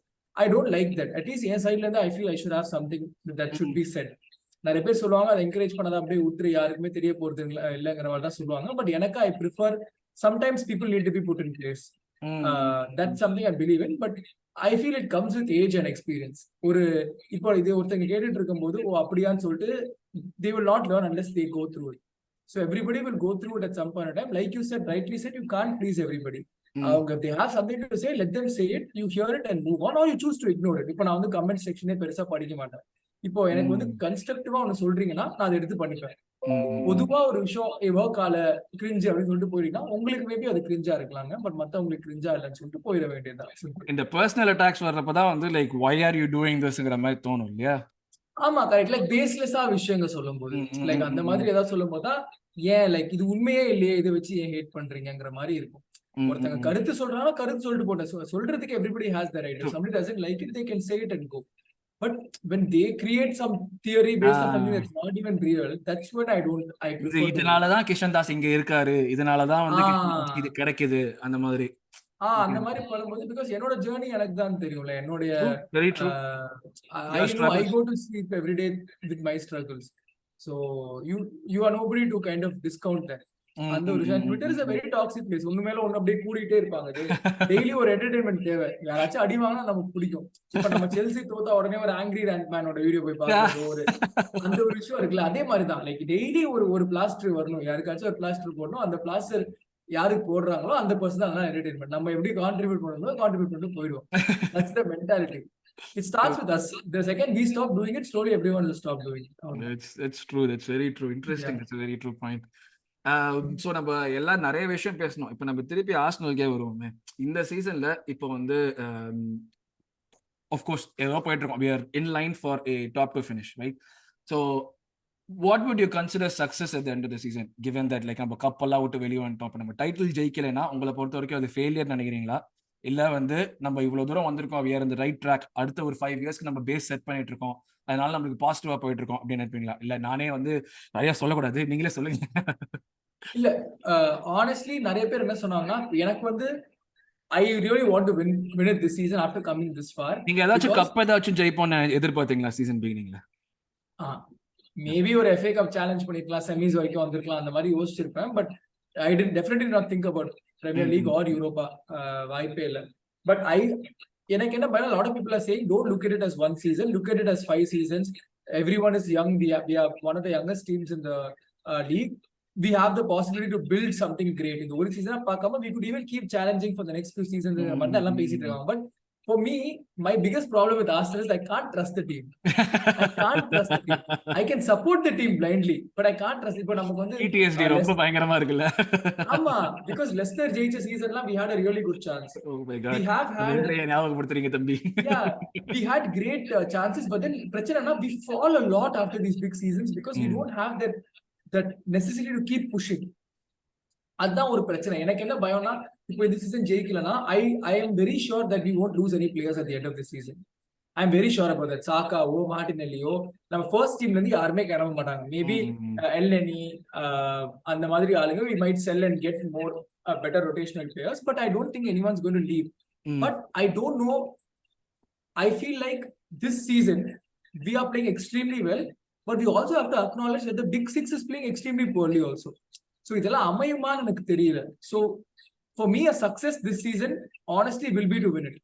I don't like that. At least என் சைட்ல இருந்து I feel I should have something that should be said. நிறைய பேர் சொல்லுவாங்க அதை என்கரேஜ் பண்ணாத அப்படியே விட்டுரு, யாருக்குமே தெரிய போறது இல்லைங்கிற மாதிரி தான் சொல்லுவாங்க. பட் எனக்கு I prefer sometimes people need to be put in place. That's something I believe in. But I feel it comes with age and experience. ஒரு இப்போ இது ஒருத்தங்க கேட்டுட்டு இருக்கும்போது ஓ அப்படியான்னு சொல்லிட்டு they will not learn unless they go through it. So everybody will go through it at some point in time. Like you said, rightly said, you can't please everybody. If they have something to say, let them say it. You hear it and move on, or you choose to ignore it. இப்போ நான் வந்து comment செக்ஷனே பெருசா படிக்க மாட்டேன். இப்போ எனக்கு வந்து கன்ஸ்ட்ரக்டிவா ஒன்னு சொல்றீங்கன்னா நான் அதை எடுத்து பண்ணிப்பேன். பொதுவா ஒரு விஷயம் ஒர்க் ஆல கிரிஞ்சு அப்படின்னு சொல்லிட்டு போயிட்டீங்கன்னா உங்களுக்கு மேபி அது கிரிஞ்சா இருக்கலாங்க, பட் மத்தவங்களுக்கு கிரிஞ்சா இல்லைன்னு சொல்லிட்டு போயிட வேண்டியதுதான். இந்த பர்சனல் அட்டாக்ஸ் வர்றப்பதான் வந்து like why are you doing this-ங்கிற மாதிரி தோணும் இல்லையா? ஆமா கரெக்ட். லைக் பேஸ்லெஸ்ஸா விஷயங்க சொல்லும் போது லைக் அந்த மாதிரி ஏதாவது சொல்லும் போதுதான் ஏன் லைக் இது உண்மையே இல்லையே இதை வச்சு ஏன் ஹேட் பண்றீங்கிற மாதிரி இருக்கும். ஒருத்தங்க கருத்து சொல்றாங்க, கருத்து சொல்லிட்டு போட்டேன். சொல்றதுக்கு everybody has the right. If somebody doesn't like it, they can say it and go. But when they create some theory based on something that's not even real, that's when I prefer. இதனாலதான் கிஷன் தாஸ் இங்க இருக்காரு, இதனாலதான் வந்து இது கிடைக்குது அந்த மாதிரி. அந்த மாதிரி பண்ணும்போது பிகாஸ் என்னோட ஜேர்னி எனக்கு தான் தெரியும்ல, என்னுடைய I go to sleep every day with my struggles. So you are nobody to kind of discount that. அந்த ஒரு Twitter is a very toxic place. ஒண்ணு மேல ஒண்ணு அப்படியே கூடிட்டே இருப்பாங்க. டெய்லி ஒரு என்டர்டைன்மெண்ட் தேவை. யாராச்சும் அடி வாங்கினா நமக்கு பிடிக்கும். இப்ப நம்ம செல்சி தோத்தா உடனே ஒரு ஆங்கிரி ரேண்ட்மேனோட வீடியோ போய் பார்க்கறது ஒரு அந்த ஒரு விஷயம் இருக்குல்ல, அதே மாதிரி தான். லைக் டெய்லி ஒரு பிளாஸ்டர் வரணும், யாருக்காச்சும் ஒரு பிளாஸ்டர் போடணும். அந்த பிளாஸ்டர் யாருக்கு போடுறாங்களோ அந்த பர்சன் தான் என்டர்டைன்மெண்ட். நம்ம எப்படி கான்ட்ரிபியூட் பண்ணணுமோ கான்ட்ரிபியூட் பண்ணிட்டு போயிடுவோம். That's the mentality. It starts with us. The second we stop doing it, slowly everyone will stop doing it. That's true. That's very true. Interesting. That's a very true point. So நம்ம எல்லாம் நிறைய விஷயம் பேசணும். இப்போ நம்ம திருப்பி ஆர்சனலுக்கே வருவோமே. இந்த சீசன்ல இப்போ வந்து ஆஃப்கோர்ஸ் ஏதோ போயிட்டு இருக்கோம். we are in line for a top 2 finish, right? So what would you consider success at the end of the season, given that like நம்ம கப் எல்லாம் விட்டு வெளியே வந்துட்டோம், நம்ம டைட்டில் ஜெயிக்கலைன்னா உங்களை பொறுத்த வரைக்கும் அது ஃபெயிலியர் நினைக்கிறீங்களா, இல்ல வந்து நம்ம இவ்வளவு தூரம் வந்திருக்கோம், we are in the right track, அடுத்த ஒரு 5 yearsக்கு நம்ம பேஸ் செட் பண்ணிட்டு இருக்கோம், அதனால நம்மளுக்கு பாசிட்டிவா போயிட்டு இருக்கோம் அப்படின்னு நினைப்பீங்களா? இல்ல நானே வந்து நிறைய சொல்லக்கூடாது, நீங்களே சொல்லுங்க. இல்ல honestly நிறைய பேர் என்ன சொன்னாங்கன்னா, எனக்கு வந்து I really want to win it this season after coming this far. நீங்க ஏதாச்சும் கப் ஏதாச்சும் ஜெயிப்போம்னு எதிர்பார்த்தீங்களா சீசன் பிகினிங்ல? மேபி ஒரு FA கப் சேலஞ்ச் பண்ணிருக்கலாம், செமிஸ் வரைக்கும் வந்திருக்கலாம், அந்த மாதிரி யோசிச்சிருப்பேன். But I did definitely not think about Premier League or Europa. வாய்ப்பே இல்ல. பட் எனக்கு என்ன பயம், a lot of people are saying don't look at it as one season, look at it as 5 seasons. Everyone is young. We are one of the youngest teams in the league. We have the possibility to build something great. In the ஒரு season பார்க்காம we could even keep challenging for the next few seasons. மட்டும் எல்லாம் பேசிட்டு இருக்காங்க. But for me, my biggest problem with Arsenal is I can't trust the team. I can't trust the team. I can support the team blindly, but I can't trust it. But நமக்கு வந்து PTSD ரொம்ப பயங்கரமா இருக்குல்ல. ஆமா, because Leicester ஜெயிச்ச சீசன்ல we had a really good chance. Oh my god. We have had ஞாபகப்படுத்துறீங்க தம்பி. Yeah, we had great chances, but then பிரச்சனைனா we fall a lot after these big seasons because we don't have that necessity to keep pushing. அதான் ஒரு பிரச்சனை. எனக்கு என்ன பயம்னா, இப்போ இந்த season ஜெயிக்கலனா I am very sure that we won't lose any players at the end of the season. I am very sure about that. சாக்காவோ மார்டினெல்லியோ நம்ம first டீம்ல இருந்து யாருமே கிளம்ப மாட்டாங்க. மேபி எல்னி அந்த மாதிரி ஆளுங்க we might sell and get more better rotational players, but I don't think anyone's going to leave. But I don't know, I feel like this season we are playing extremely well, but we also have to acknowledge that the big six is playing extremely poorly also. So இதெல்லாம் அமையுமான்னு எனக்கு தெரியல. So for me a success this season honestly will be to win it.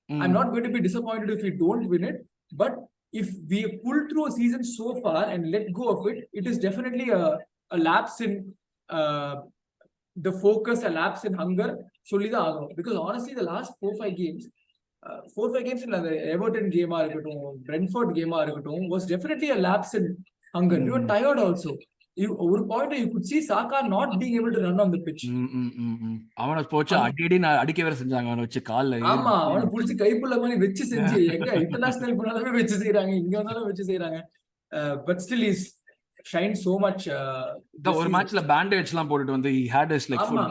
I'm not going to be disappointed if we don't win it, but if we pull through a season so far and let go of it, it is definitely a lapse in the focus, a lapse in hunger சொல்லிதான் ஆகும். Because honestly the last 4-5 games in the Everton game ஆ இருக்கட்டும், Brentford game ஆ இருக்கட்டும், was definitely a lapse in hunger. We were tired also. ஒரு point you could see Saka not being able to run on the pitch. அவன போச்சு அடிக்க வேற செஞ்சாங்க, அவன வச்சு கால்ல. ஆமா, அவன புடிச்சு கைப்புள்ள மாதிரி வெச்சு செஞ்சு எங்க இன்டர்நேஷனல் போனாலுமே வெச்சு செய்றாங்க, இங்க வந்தாலும் வெச்சு செய்றாங்க. But still is shine so much. ஒரு மேட்ச்ல பேண்டேஜ்லாம் போட்டுட்டு வந்து he had his like full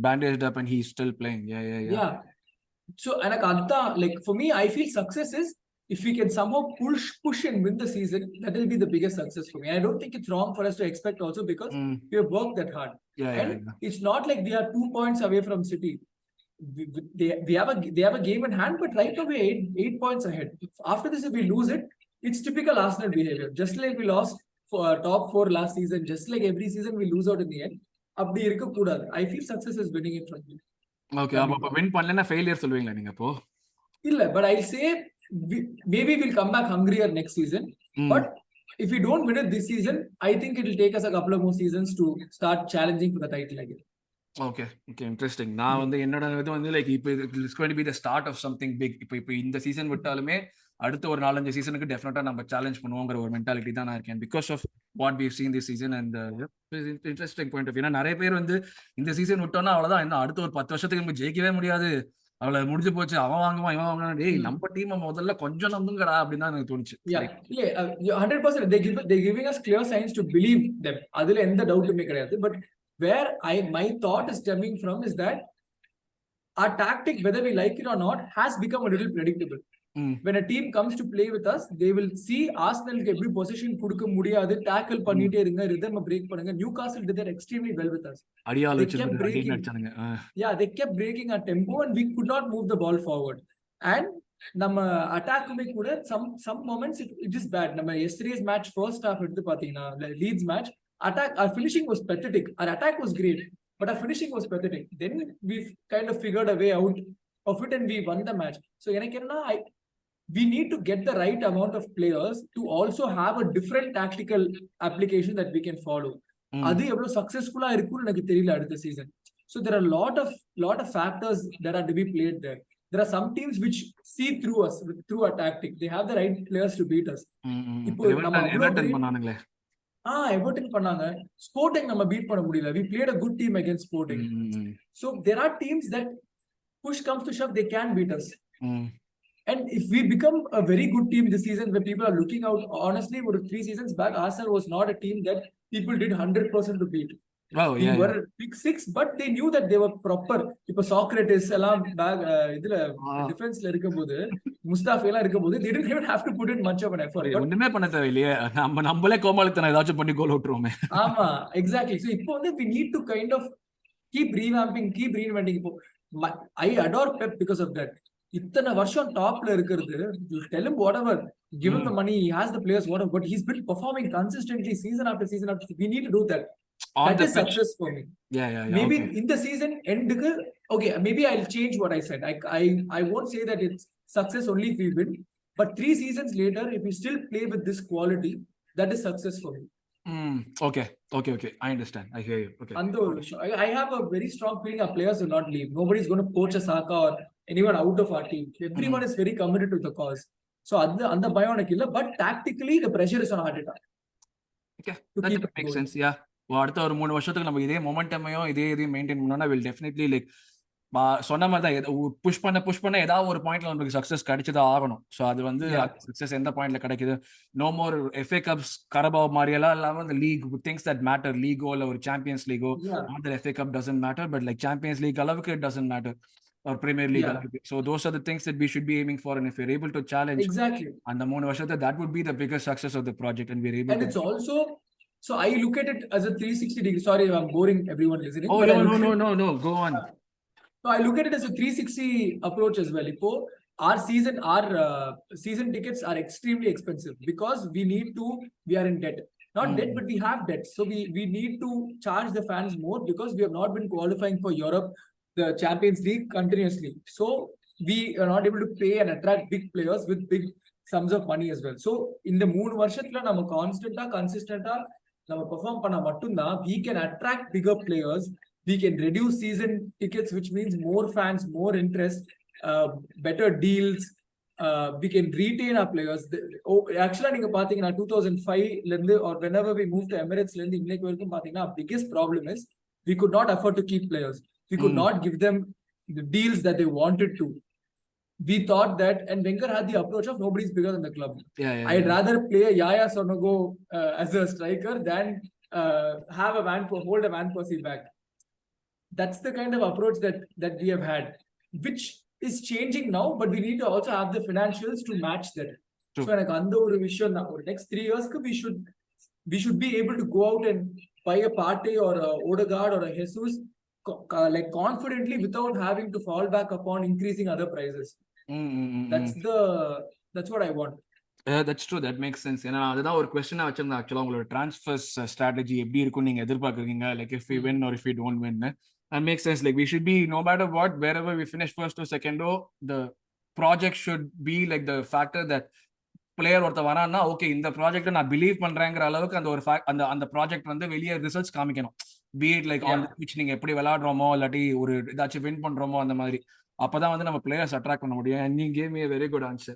bandaged up and he is still playing. Yeah. So எனக்கு அதான் like for me I feel success is if we can somehow push and win the season, that will be the biggest success for me. I don't think it's wrong for us to expect also, because we have worked that hard. It's not like they are 2 points away from City. They have a game in hand, but right now we're 8 points ahead. After this, if we lose it, it's typical Arsenal behavior. Just like we lost for top 4 last season, just like every season we lose out in the end. அப்படி இருக்க கூடாது. I feel success is winning it from you. Okay, அப்ப win பண்ணலனா failure சொல்வீங்களா நீங்க அப்போ? இல்ல, but I'll say maybe we'll come back hungrier next season. But if we don't win it this season, I think it will take us a couple of more seasons to start challenging for the title again. Okay, interesting. நான் வந்து என்னோட இது வந்து like இப்போ it's going to be the start of something big. இப்போ இந்த season விட்டாலுமே அடுத்த ஒரு 4-5 சீசனுக்கு டெஃபினட்டா நம்ம சேலஞ்ச் பண்ணுவோங்கிற ஒரு மென்டாலிட்டி தான் நான் இருக்கேன். Because of what we seen this season and interesting point of. ஏன்னா நிறைய பேர் வந்து இந்த சீசன் விட்டோம்னா அவ்வளவுதான், இன்னும் அடுத்த ஒரு 10 வருஷத்துக்கு நம்ம ஜெயிக்கவே முடியாது, அவ்வளவு முடிஞ்சு போச்சு, அவன் வாங்குவான் இவன் வாங்குவான், டேய் நம்ம டீம் முதல்ல கொஞ்சம் நம்புங்கடா அப்படின்னு தான் எனக்கு தோணுச்சு. 100% they giving us clear signs to believe them. அதுல எந்த டவுட்டுமே கிடையாது. But where my thought is stemming from is that our tactic, whether we like it or not, has become a little predictable. When a team comes to play with us, they will see Arsenal every possession கொடுக்க முடியாது, tackle பண்ணிட்டே இருங்க, rhythm break பண்ணுங்க. Newcastle did that extremely well with us. they kept breaking our tempo and we could not move the ball forward. And நம்ம அட்டாக்குமே கூட some moments it is bad. நம்ம yesterday's match first half எடுத்து பாத்தீங்கன்னா Leeds match, our finishing was pathetic. Our attack was great, but our finishing was pathetic. Then we kind of figured a way out of it and we won the match. So we need to get the right amount of players to also have a different tactical application that we can follow. அது எவ்வளவு சக்சஸ்ஃபுல்லா இருக்கும்னு எனக்கு தெரியல அடுத்த season. So there are lot of factors that are to be played there. There are some teams which see through us, through our tactic. They have the right players to beat us. இப்போ நம்ம Everton பண்ணாங்க, sporting நம்ம beat பண்ண முடியல. We played a good team against Sporting. So there are teams that push comes to shove, they can beat us. And if we become a very good team this season, where people are looking out, honestly, 3 seasons back, Arsenal was not a team that people did 100% to beat. We were big 6, but they knew that they were proper. இப்போ Socrates எல்லாம் இதுல டிஃபென்ஸ்ல இருக்கும்போது, முஸ்தாஃபி எல்லாம் இருக்கும்போது, they didn't even have to put in much of an effort. ஒண்ணுமே பண்ண தேவையில்லையே, நம்மளே கோமாளித்தனம் ஏதாச்சும் பண்ணி கோல் விட்டுருவோமே. ஆமா, exactly. So இப்போ வந்து we need to kind of keep revamping, keep reinventing. இப்போ I adore Pep because of that. இத்தனை வருஷம் டாப்ல இருக்கிறது, you tell him whatever, give him the money, he has the players, whatever, but he's been performing consistently season after season after season. We need to do that. That is success for me. Maybe in the season end, okay, maybe I'll change what I said. I won't say that it's success only if we win, but 3 seasons later, if we still play with this quality, that is success for me. Okay. I understand. I hear you. Okay. I have a very strong feeling our players will not leave. Nobody's going to poach a Saka or anyone out of our team. Everyone is very committed to the cause. So அந்த பயம் எனக்கு இல்ல, but tactically the pressure is on Arteta. Okay, that makes sense. Yeah. அடுத்த ஒரு 3 வருஷத்துக்கு நம்ம இதே மொமெண்டமையும் இதையும் மெயின்டைன் பண்ணோம்னா will definitely like சொன்ன மாதிரி தான் புஷ் பண்ண ஏதாவது ஒரு பாயிண்ட்ல நமக்கு சக்சஸ் கிடைச்சதா ஆகணும். ஸோ அது வந்து சக்சஸ் எந்த பாயிண்ட்ல கிடைக்குது, no more FA cups Carabao மாதிரி எல்லாம் இல்லாம இந்த லீக் திங்ஸ் தட் மேட்டர், லீகோ இல்ல ஒரு சாம்பியன்ஸ் லீகோ, not that FA cup doesn't matter, but like champions league அளவுக்கு it doesn't matter, or Premier League. So those are the things that we should be aiming for, and if we're able to challenge and the 3 வருஷத்தை, that would be the biggest success of the project, and we're able and it's also, so I look at it as a 360 degree. Sorry if I'm boring everyone listening. Oh no, go on. So I look at it as a 360 approach as well. Our season tickets are extremely expensive because we are in debt. Not debt, but we have debt. So we need to charge the fans more because we have not been qualifying for Europe, the Champions League continuously. So we are not able to pay and attract big players with big sums of money as well. So in the 3 வருஷத்துல நம்ம consistentா நம்ம perform பண்ணா மட்டும்தான் we can attract bigger players. We can reduce season tickets, which means more fans, more interest, better deals. We can retain our players. Actually, நீங்க பாத்தீங்கன்னா 2005ல இருந்து or whenever we moved to Emirates ல இருந்து இன்னைக்கு வரைக்கும் பாத்தீங்கன்னா biggest problem is we could not afford to keep players. We could not give them the deals that they wanted to. We thought that, and Wenger had the approach of nobody's bigger than the club. I'd rather play Yaya Sonogo as a striker than have hold a Van Persie back. That's the kind of approach that we have had, which is changing now, but we need to also have the financials to match that. True. So எனக்கு அந்த ஒரு விஷயம் தான், ஒரு next 3 years we should be able to go out and buy a Partey or a Odegaard or a Jesus like confidently without having to fall back upon increasing other prices. That's what I want. That's true, that makes sense. ஏன்னா அதுதான் ஒரு கொஸ்டினா வச்சிருந்தேன் ஆக்சுவலா, உங்களோட transfers strategy எப்படி இருக்கும்னு நீங்க எதிர்பார்க்குறீங்க, like if we win or if we don't win. That makes sense. Like we should be, no matter what, wherever we finish first or second, the project should be like the factor that player ஒருத்த வரான்னா okay இந்த ப்ராஜெக்ட்டை நான் believe பண்றேங்கிற அளவுக்கு அந்த ஒரு அந்த project வந்து வெளியே ரிசல்ட்ஸ் காமிக்கணும். பீட் லைக் ஆன் பிச் நீங்க எப்படி விளையாடுறோமோ இல்லாட்டி ஒரு ஏதாச்சும் வின் பண்றோமோ அந்த மாதிரி, அப்பதான் வந்து நம்ம பிளேயர்ஸ் அட்ராக்ட் பண்ண முடியும். And you gave me a very good answer.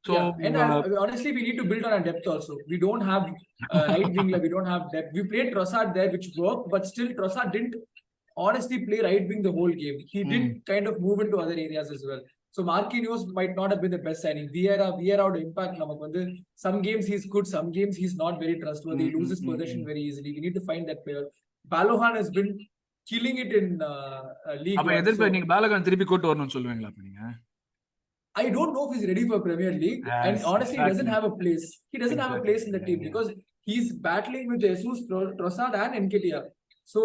So and honestly we need to build on our depth also. We don't have right wing, we don't have depth. We played Trossard there which worked, but still Trossard didn't honestly play right wing the whole game. He did kind of move into other areas as well. So Marquinhos might not have been the best signing. Vieira would impact namak vandu, some games he's good, some games he's not very trustworthy. He loses possession very easily. We need to find that player. Balogun has been killing it in league. அப்ப எதிர்ப்பு நீங்க பாலகான் திருப்பி கூட்டி வரணும்னு சொல்லுவீங்களா அப்ப நீங்க? I don't know if he's ready for Premier League. Yes, and honestly, he doesn't have a place. He doesn't have a place in the team because he's battling with Jesus, Trossard and Nketiah. So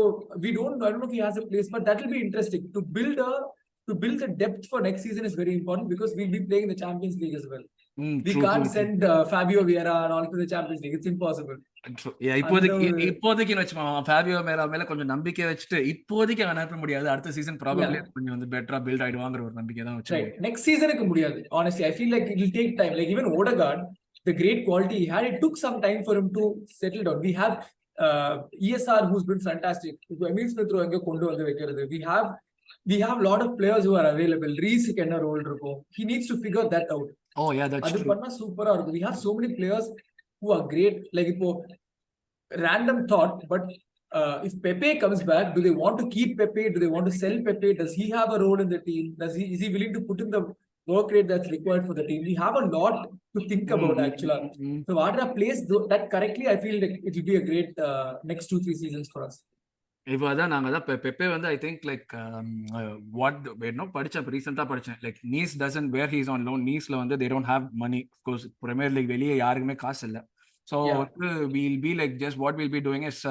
I don't know if he has a place, but that will be interesting. To build the depth for next season is very important because we'll be playing the Champions League as well. We can't send Fabio Vieira and all to the Champions League. It's impossible. இப்போதைக்கு வச்சுக்கோங்க, Fabio vera மேல கொஞ்சம் நம்பிக்கை வச்சுட்டு இப்போதைக்கு அனுப்ப முடியாது. அடுத்த சீசன் ப்ராபபிலி கொஞ்சம் வந்து பெட்டரா பில்ட் ஆயிடுவாங்கற ஒரு நம்பிக்கை தான் வச்சு. நெக்ஸ்ட் சீசனுக்கு முடியாது. Honestly, I feel like it will take time. Like even Odegaard, the great quality he had, it took some time for him to settle down. We have ESR who's been fantastic. Emil Smith Rowe எங்க கொண்டு வந்து வைக்கிறது. We have a lot of players who are available. Reese என்ன role இருக்கும். He needs to figure that out. Oh yeah, that's true. அது பண்ணா சூப்பரா இருக்கும். We have so many players who are great. Like இப்போ random thought, but if Pepe comes back, do they want to keep Pepe? Do they want to sell Pepe? Does he have a role in the team? Is he willing to put in the work rate that's required for the team? We have a lot to think about actually. So Vada plays that correctly, I feel like it will be a great next 2-3 seasons for us. இப்போ அதான் நாங்கள் தான் பெப்பே வந்து I think like what வேணும் படித்தேன், இப்போ ரீசெண்டாக படித்தேன். Like Nice doesn't where he's on loan. நீஸில் வந்து they don't have money. Of course Premier League வெளியே யாருக்குமே காசு இல்லை. ஸோ வந்து we'll be like just what will be doing is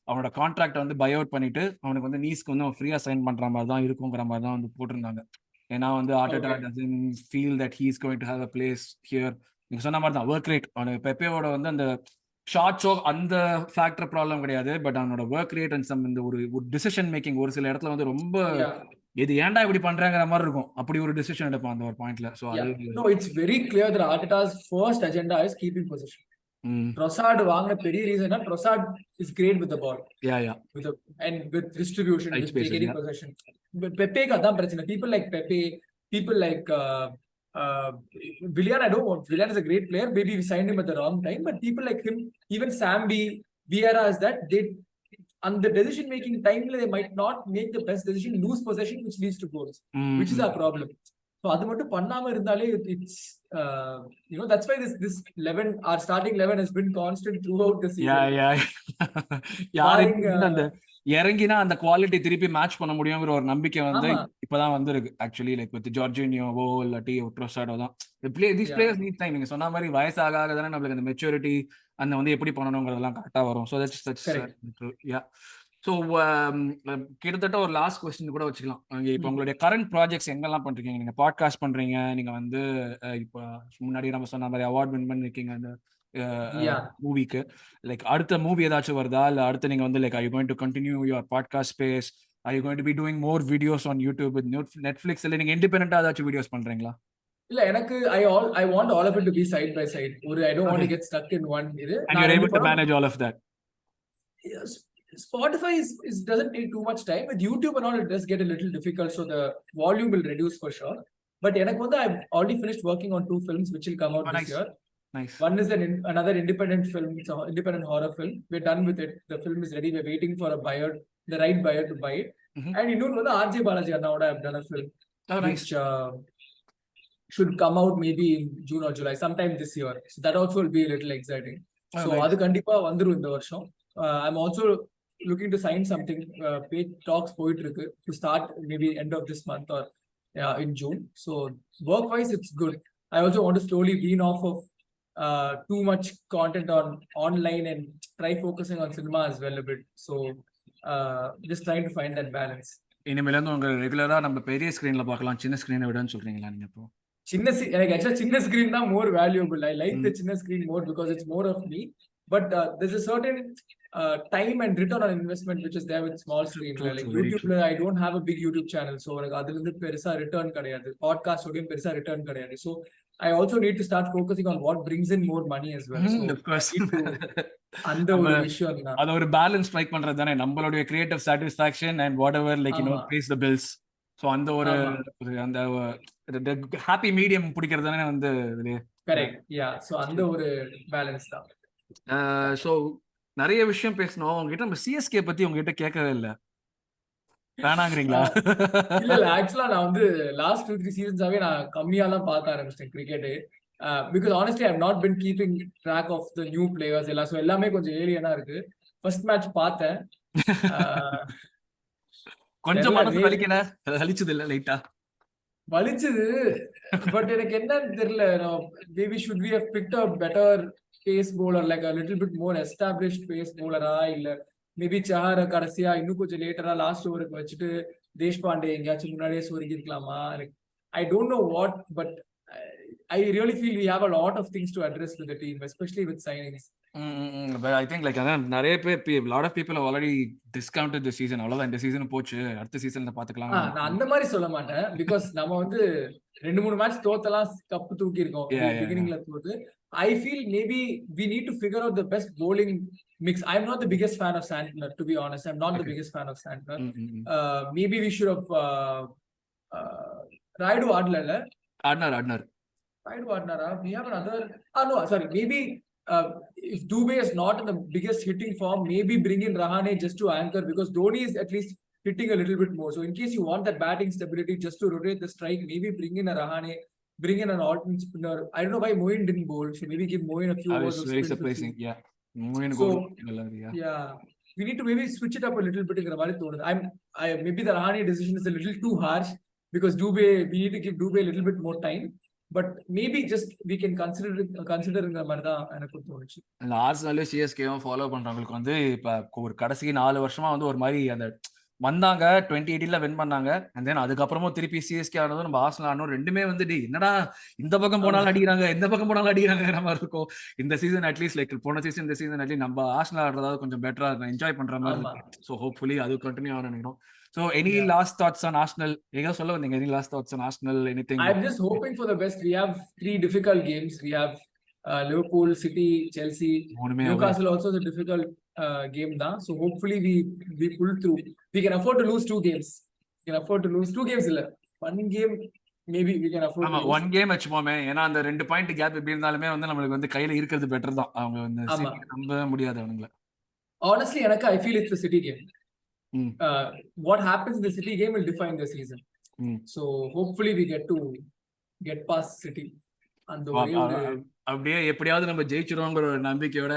அவனோட கான்ட்ராக்டை வந்து பை அவுட் பண்ணிட்டு அவனுக்கு வந்து நீஸ்க்கு வந்து அவன் ஃப்ரீயாக சைன் பண்ணுற மாதிரி தான் இருக்குங்கிற மாதிரி தான் வந்து போட்டிருந்தாங்க. ஏன்னா வந்து Arteta doesn't feel that he is going to have a place here. நீங்கள் சொன்ன மாதிரி தான் ஒர்க் ரேட் அவனுக்கு பெப்பேவோட வந்து அந்த ஷார்ட்ஸோ அந்த ஃபேக்டர் ப்ராப்ளம் கிடையாது. பட் அவனோட ஒர்க் ரேட் அண்ட் சம் இந்த ஒரு டிசிஷன் மேக்கிங் ஒரு சில இடத்துல வந்து ரொம்ப இது ஏன்டா இப்படி பண்றாங்கிற மாதிரி இருக்கும். அப்படி ஒரு டிசிஷன் எடுப்பான் அந்த ஒரு பாயிண்ட்ல. So no, it's very clear that Arteta's first agenda is keeping possession. Trossard வாங்குற பெரிய reason Trossard is great with the ball. And with distribution, with taking possession. But Pepe ka adha prachana. People like Pepe, people like Willian, I don't want. Willian is a great player. Maybe we signed him at the wrong time. But people like him, even Sambi, Vieira, is that they on the decision making time they might not make the best decision, lose possession, which leads to goals, which is our problem. So adu mattum pannama irundale it's that's why this 11 our starting 11 has been constant throughout the season. யாருக்கு இறங்கினா அந்த quality திருப்பி match பண்ண முடியுங்கிற ஒரு நம்பிக்கை வந்து இப்பதான் வந்திருக்கு. ஆக்சுவலி லைக் வித் ஜார்ஜினியோவோ இல்லாட்டி ட்ரோசார்டோ தான் these players need time. நீங்க சொன்ன மாதிரி வயசாக தானே நம்மளுக்கு அந்த மெச்சூரிட்டி அந்த வந்து எப்படி பண்ணணுங்கிறதெல்லாம் கரெக்டா வரும். So that's yeah. ஸோ கிட்டத்தட்ட ஒரு லாஸ்ட் கொஸ்டின் கூட வச்சுக்கலாம். இப்போ உங்களுடைய கரண்ட் ப்ராஜெக்ட்ஸ் எங்கெல்லாம் பண்றீங்க? நீங்க பாட்காஸ்ட் பண்றீங்க, நீங்க வந்து இப்போ முன்னாடி நம்ம சொன்ன மாதிரி அவார்ட் வின் பண்ணிருக்கீங்க அந்த மூவிக்கு. லைக் அடுத்த மூவி ஏதாச்சும் வருதா, இல்ல அடுத்து நீங்க வந்து like are you going to continue your podcast space? Are you going to be doing more videos on YouTube with Netflix? இல்ல நீங்க இண்டிபெண்டன்ட்டா ஏதாச்சும் வீடியோஸ் பண்றீங்களா? இல்ல எனக்கு I want all of it to be side by side. I don't want to get stuck in one. And you're able to manage all of that. Yes. Spotify doesn't take too much time. With YouTube and all, it does get a little difficult, so the volume will reduce for sure. But I've already finished working on 2 films which will come out this year. Nice. One is another independent film. It's an independent horror film. We're done with it. The film is ready. We're waiting for the right buyer to buy it. And இன்னொரு RJ Balaji Annaoda I've done a film which should come out maybe in June or July, sometime this year. So that also will be a little exciting. So adu kandipa vandru indha varsham. I'm also looking to sign something. Paid talks poitrukku to start maybe end of this month or in June. So work-wise, it's good. I also want to slowly wean off of too much content on online and try focusing on cinema as well a bit. So just trying to find that balance. இனிமேல இருந்து உங்க ரெகுலரா நம்ம பெரிய ஸ்கிரீன்ல பார்க்கலாம், சின்ன ஸ்கிரீனை விடன்னு சொல்றீங்களா நீங்க இப்போ? Like actually சின்ன screen தான் more valuable. I like the சின்ன screen more because it's more of me. But there's a certain time and return on investment which is there with small screen. Like YouTube, I don't have a big YouTube channel, so like அதுல இருந்து பெருசா return கிடையாது. Podcast ஓடியும் பெருசா return கிடையாது. So I also need to start focusing on what brings in more money as well. So of course. அந்த ஒரு விஷயம் தான். அது ஒரு பேலன்ஸ் ஸ்ட்ரைக் பண்றது தானே நம்மளுடைய creative satisfaction and whatever like pays the bills. So அந்த ஒரு அந்த ஹாப்பி மீடியம் பிடிக்கிறது தானே வந்து கரெக்ட். யா, ஸோ அந்த ஒரு பேலன்ஸ் தான். ஸோ நிறைய விஷயம் பேசணும் உங்ககிட்ட. நம்ம சிஎஸ்கே பத்தி உங்ககிட்ட கேட்கவே இல்லை, வேணாங்கிறீங்களா? இல்ல ஆக்சுவலா நான் வந்து லாஸ்ட் 2-3 சீசன்ஸாவே நான் கம்மியாலாம் பார்க்க ஆரம்பிச்சிட்டேன் cricket. Because honestly I have not been keeping track of the new players எல்லாம். ஸோ எல்லாமே கொஞ்சம் ஏலியனா இருக்கு. ஃபர்ஸ்ட் மேட்ச் பார்த்தேன், கொஞ்சம் மனசு வலிக்கல, வலிச்சது இல்ல, லைட்டா வலிச்சது. பட் எனக்கு என்னன்னு தெரியல, maybe should we have picked a better pace bowler, like a little bit more established pace bowler-ஆ, இல்ல மேபி சஹார கடைசியா இன்னும் கொஞ்சம் லேட்டரா லாஸ்ட் ஓவருக்கு வச்சுட்டு தேஷ்பாண்டே எங்கேயாச்சும் முன்னாடியே சொருகி இருக்கலாமா? Like I don't know what, but I really feel we have a lot of things to address with the team, especially with signings. But I think like நிறைய பேர் lot of people have already discounted the season. அவ்வளவுதான், இந்த season போச்சு, அடுத்த சீசன்ல பாத்துக்கலாம். நான் அந்த மாதிரி சொல்ல மாட்டேன், பிகாஸ் நம்ம வந்து 2-3 மேட்ச் தோத்தலாம், கப் தூக்கி இருக்கோம் பிகினிங்ல தோத்து. I feel maybe we need to figure out the best bowling mix. I'm not the biggest fan of Santner, to be honest. I'm not the biggest fan of Santner. Maybe we should have Raidu Adler. We have another. No, sorry. Maybe if Dubey is not in the biggest hitting form, maybe bring in Rahane just to anchor, because Dhoni is at least hitting a little bit more. So in case you want that batting stability just to rotate the strike, maybe bring in a Rahane, bring in an alternate spinner. I don't know why Moeen didn't bowl, so maybe give Moeen a few overs. Very surprising. Yeah, Moeen so, yeah, we need to maybe switch it up a little bit. Maybe the Rahane decision is a little too harsh, because Dubey, we need to give Dubey a little bit more time. But maybe just we can consider இந்த மாதிரி தான் எனக்கு தோணுச்சு. அந்த ஆர்சனலும் சிஎஸ்கேவும் follow பண்றவங்களுக்கு வந்து இப்ப ஒரு கடைசி 4 வருஷமா வந்து ஒரு மாதிரி அந்த வந்தாங்க 2018ல வின் பண்ணாங்க, and then அதுக்கப்புறமும் திருப்பி சிஎஸ்கே ஆனதும் நம்ம ஆர்சனல் ஆனதும் ரெண்டுமே வந்து என்னடா இந்த பக்கம் போனாலும் அடிக்கிறாங்க, இந்த பக்கம் போனாலும் அடிக்கிறாங்க மாதிரி இருக்கும். இந்த சீசன் அட்லீஸ்ட் லைக் போன சீசன் இந்த சீசன் அட்லீஸ்ட் நம்ம ஆர்சனல் ஆடுறதாவது கொஞ்சம் பெட்டரா இருக்கும், என்ஜாய் பண்ற மாதிரி இருக்கு. ஸோ ஹோப்ஃபுல்லி அது கண்டினியூ ஆகணும்னு நினைக்கிறோம். So any last thoughts on Arsenal? Ega solla vandinga, any last thoughts on Arsenal, anything? I'm just hoping for the best. We have 3 difficult games. We have Liverpool, City, Chelsea, Newcastle also is a difficult game da. So hopefully we pull through. We can afford to lose 2 games. We can afford to lose 2 games illa. 1 game maybe we can afford to lose. 1 game வெச்சுப்போமே, ஏனா அந்த 2 point gap எப்படி இருந்தாலுமே வந்து நமக்கு வந்து கையில இருக்குது better தான். அவங்க வந்து நம்ப முடியாது அவங்கள. Honestly எனக்கு I feel it's the City game. What happens in the City game will define the season. So hopefully we get past City. அந்த அப்படியே எப்படியாவது நம்ம ஜெயிச்சிருவோங்கிற ஒரு நம்பிக்கையோட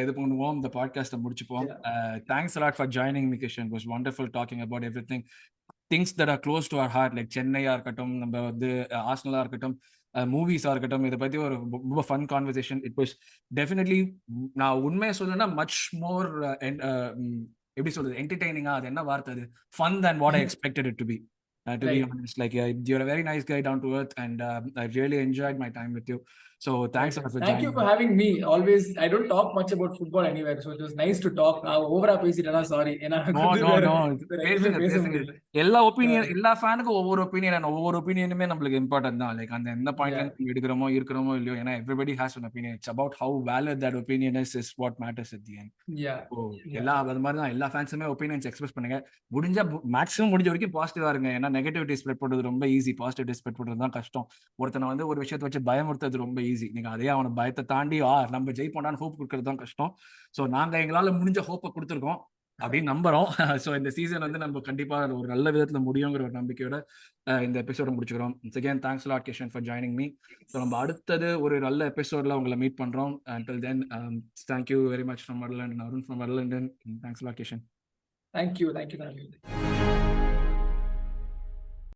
இது பண்ணுவோம், இந்த பாட்காஸ்ட்டை முடிச்சுப்போம். Thanks a lot for joining me, Kishen. It was wonderful talking about everything, things that are close to our heart, like சென்னையா இருக்கட்டும், நம்ம வந்து ஆர்சனலா இருக்கட்டும், மூவிஸா இருக்கட்டும். இதை பத்தி ஒரு ரொம்ப fun conversation. It was definitely, நான் உண்மையை சொல்லணும்னா மச் மோர் எப்படி சொல்றது, என்டர்டெய்னிங்கா, அது என்ன வார்த்தை அது, fun than what I expected it to be. To be honest, like you're a very nice guy, down to earth, and I really enjoyed my time with you. So thanks a lot for joining. Thank you for having me. Always, I don't talk much about football anywhere, so it was nice to talk. Overா பேசிட்டேனா sorry. No. பேசுங்க. எல்லா opinion, எல்லா ஃபேனுக்கும் ஒவ்வொரு opinion, and ஒவ்வொரு ஒபினியனுமே நமக்கு important தான். Like அந்த எந்த பாயிண்ட்ல எடுக்கிறோமோ இல்லையோ, ஏன்னா everybody has an opinion. It's about how valid that opinion is what matters at the end. Yeah. எல்லா அது மாதிரி தான் எல்லா ஃபேன்ஸுமே ஒபினியன்ஸ் எக்ஸ்பிரஸ் பண்ணுங்க. மேக்ஸிமம் முடிஞ்ச வரைக்கும் பாசிட்டிவா இருங்க. ஏன்னா நெகட்டிவிட்டி ஸ்ப்ரெட் பண்றது ரொம்ப ஈஸி, பாசிட்டிவிட்டி ஸ்ப்ரெட் பண்றது தான் கஷ்டம். ஒருத்தனை வந்து ஒரு விஷயத்தை வச்சு பயமுறுத்துறது ரொம்ப ஈஸி. நீங்க அதே அவனை பயத்தை தாண்டி நம்ம ஜெயிப்போண்டான்னு ஹோப் கொடுக்கறது தான் கஷ்டம். ஸோ நாங்க எங்களால முடிஞ்ச ஹோப்பை கொடுத்துருக்கோம் அப்படின்னு நம்புறோம். ஸோ இந்த சீசன் வந்து நம்ம கண்டிப்பா ஒரு நல்ல விதத்துல முடியுங்கிற ஒரு நம்பிக்கையோட இந்த எபிசோட முடிச்சுக்கிறோம். Again, thanks a lot, Kishen, for joining me. So நம்ம அடுத்தது ஒரு நல்ல எபிசோட்ல உங்களை மீட் பண்றோம். Until then, thank you very much from Vada and Arun from Vada. Thanks a lot, Kishen. Thank you.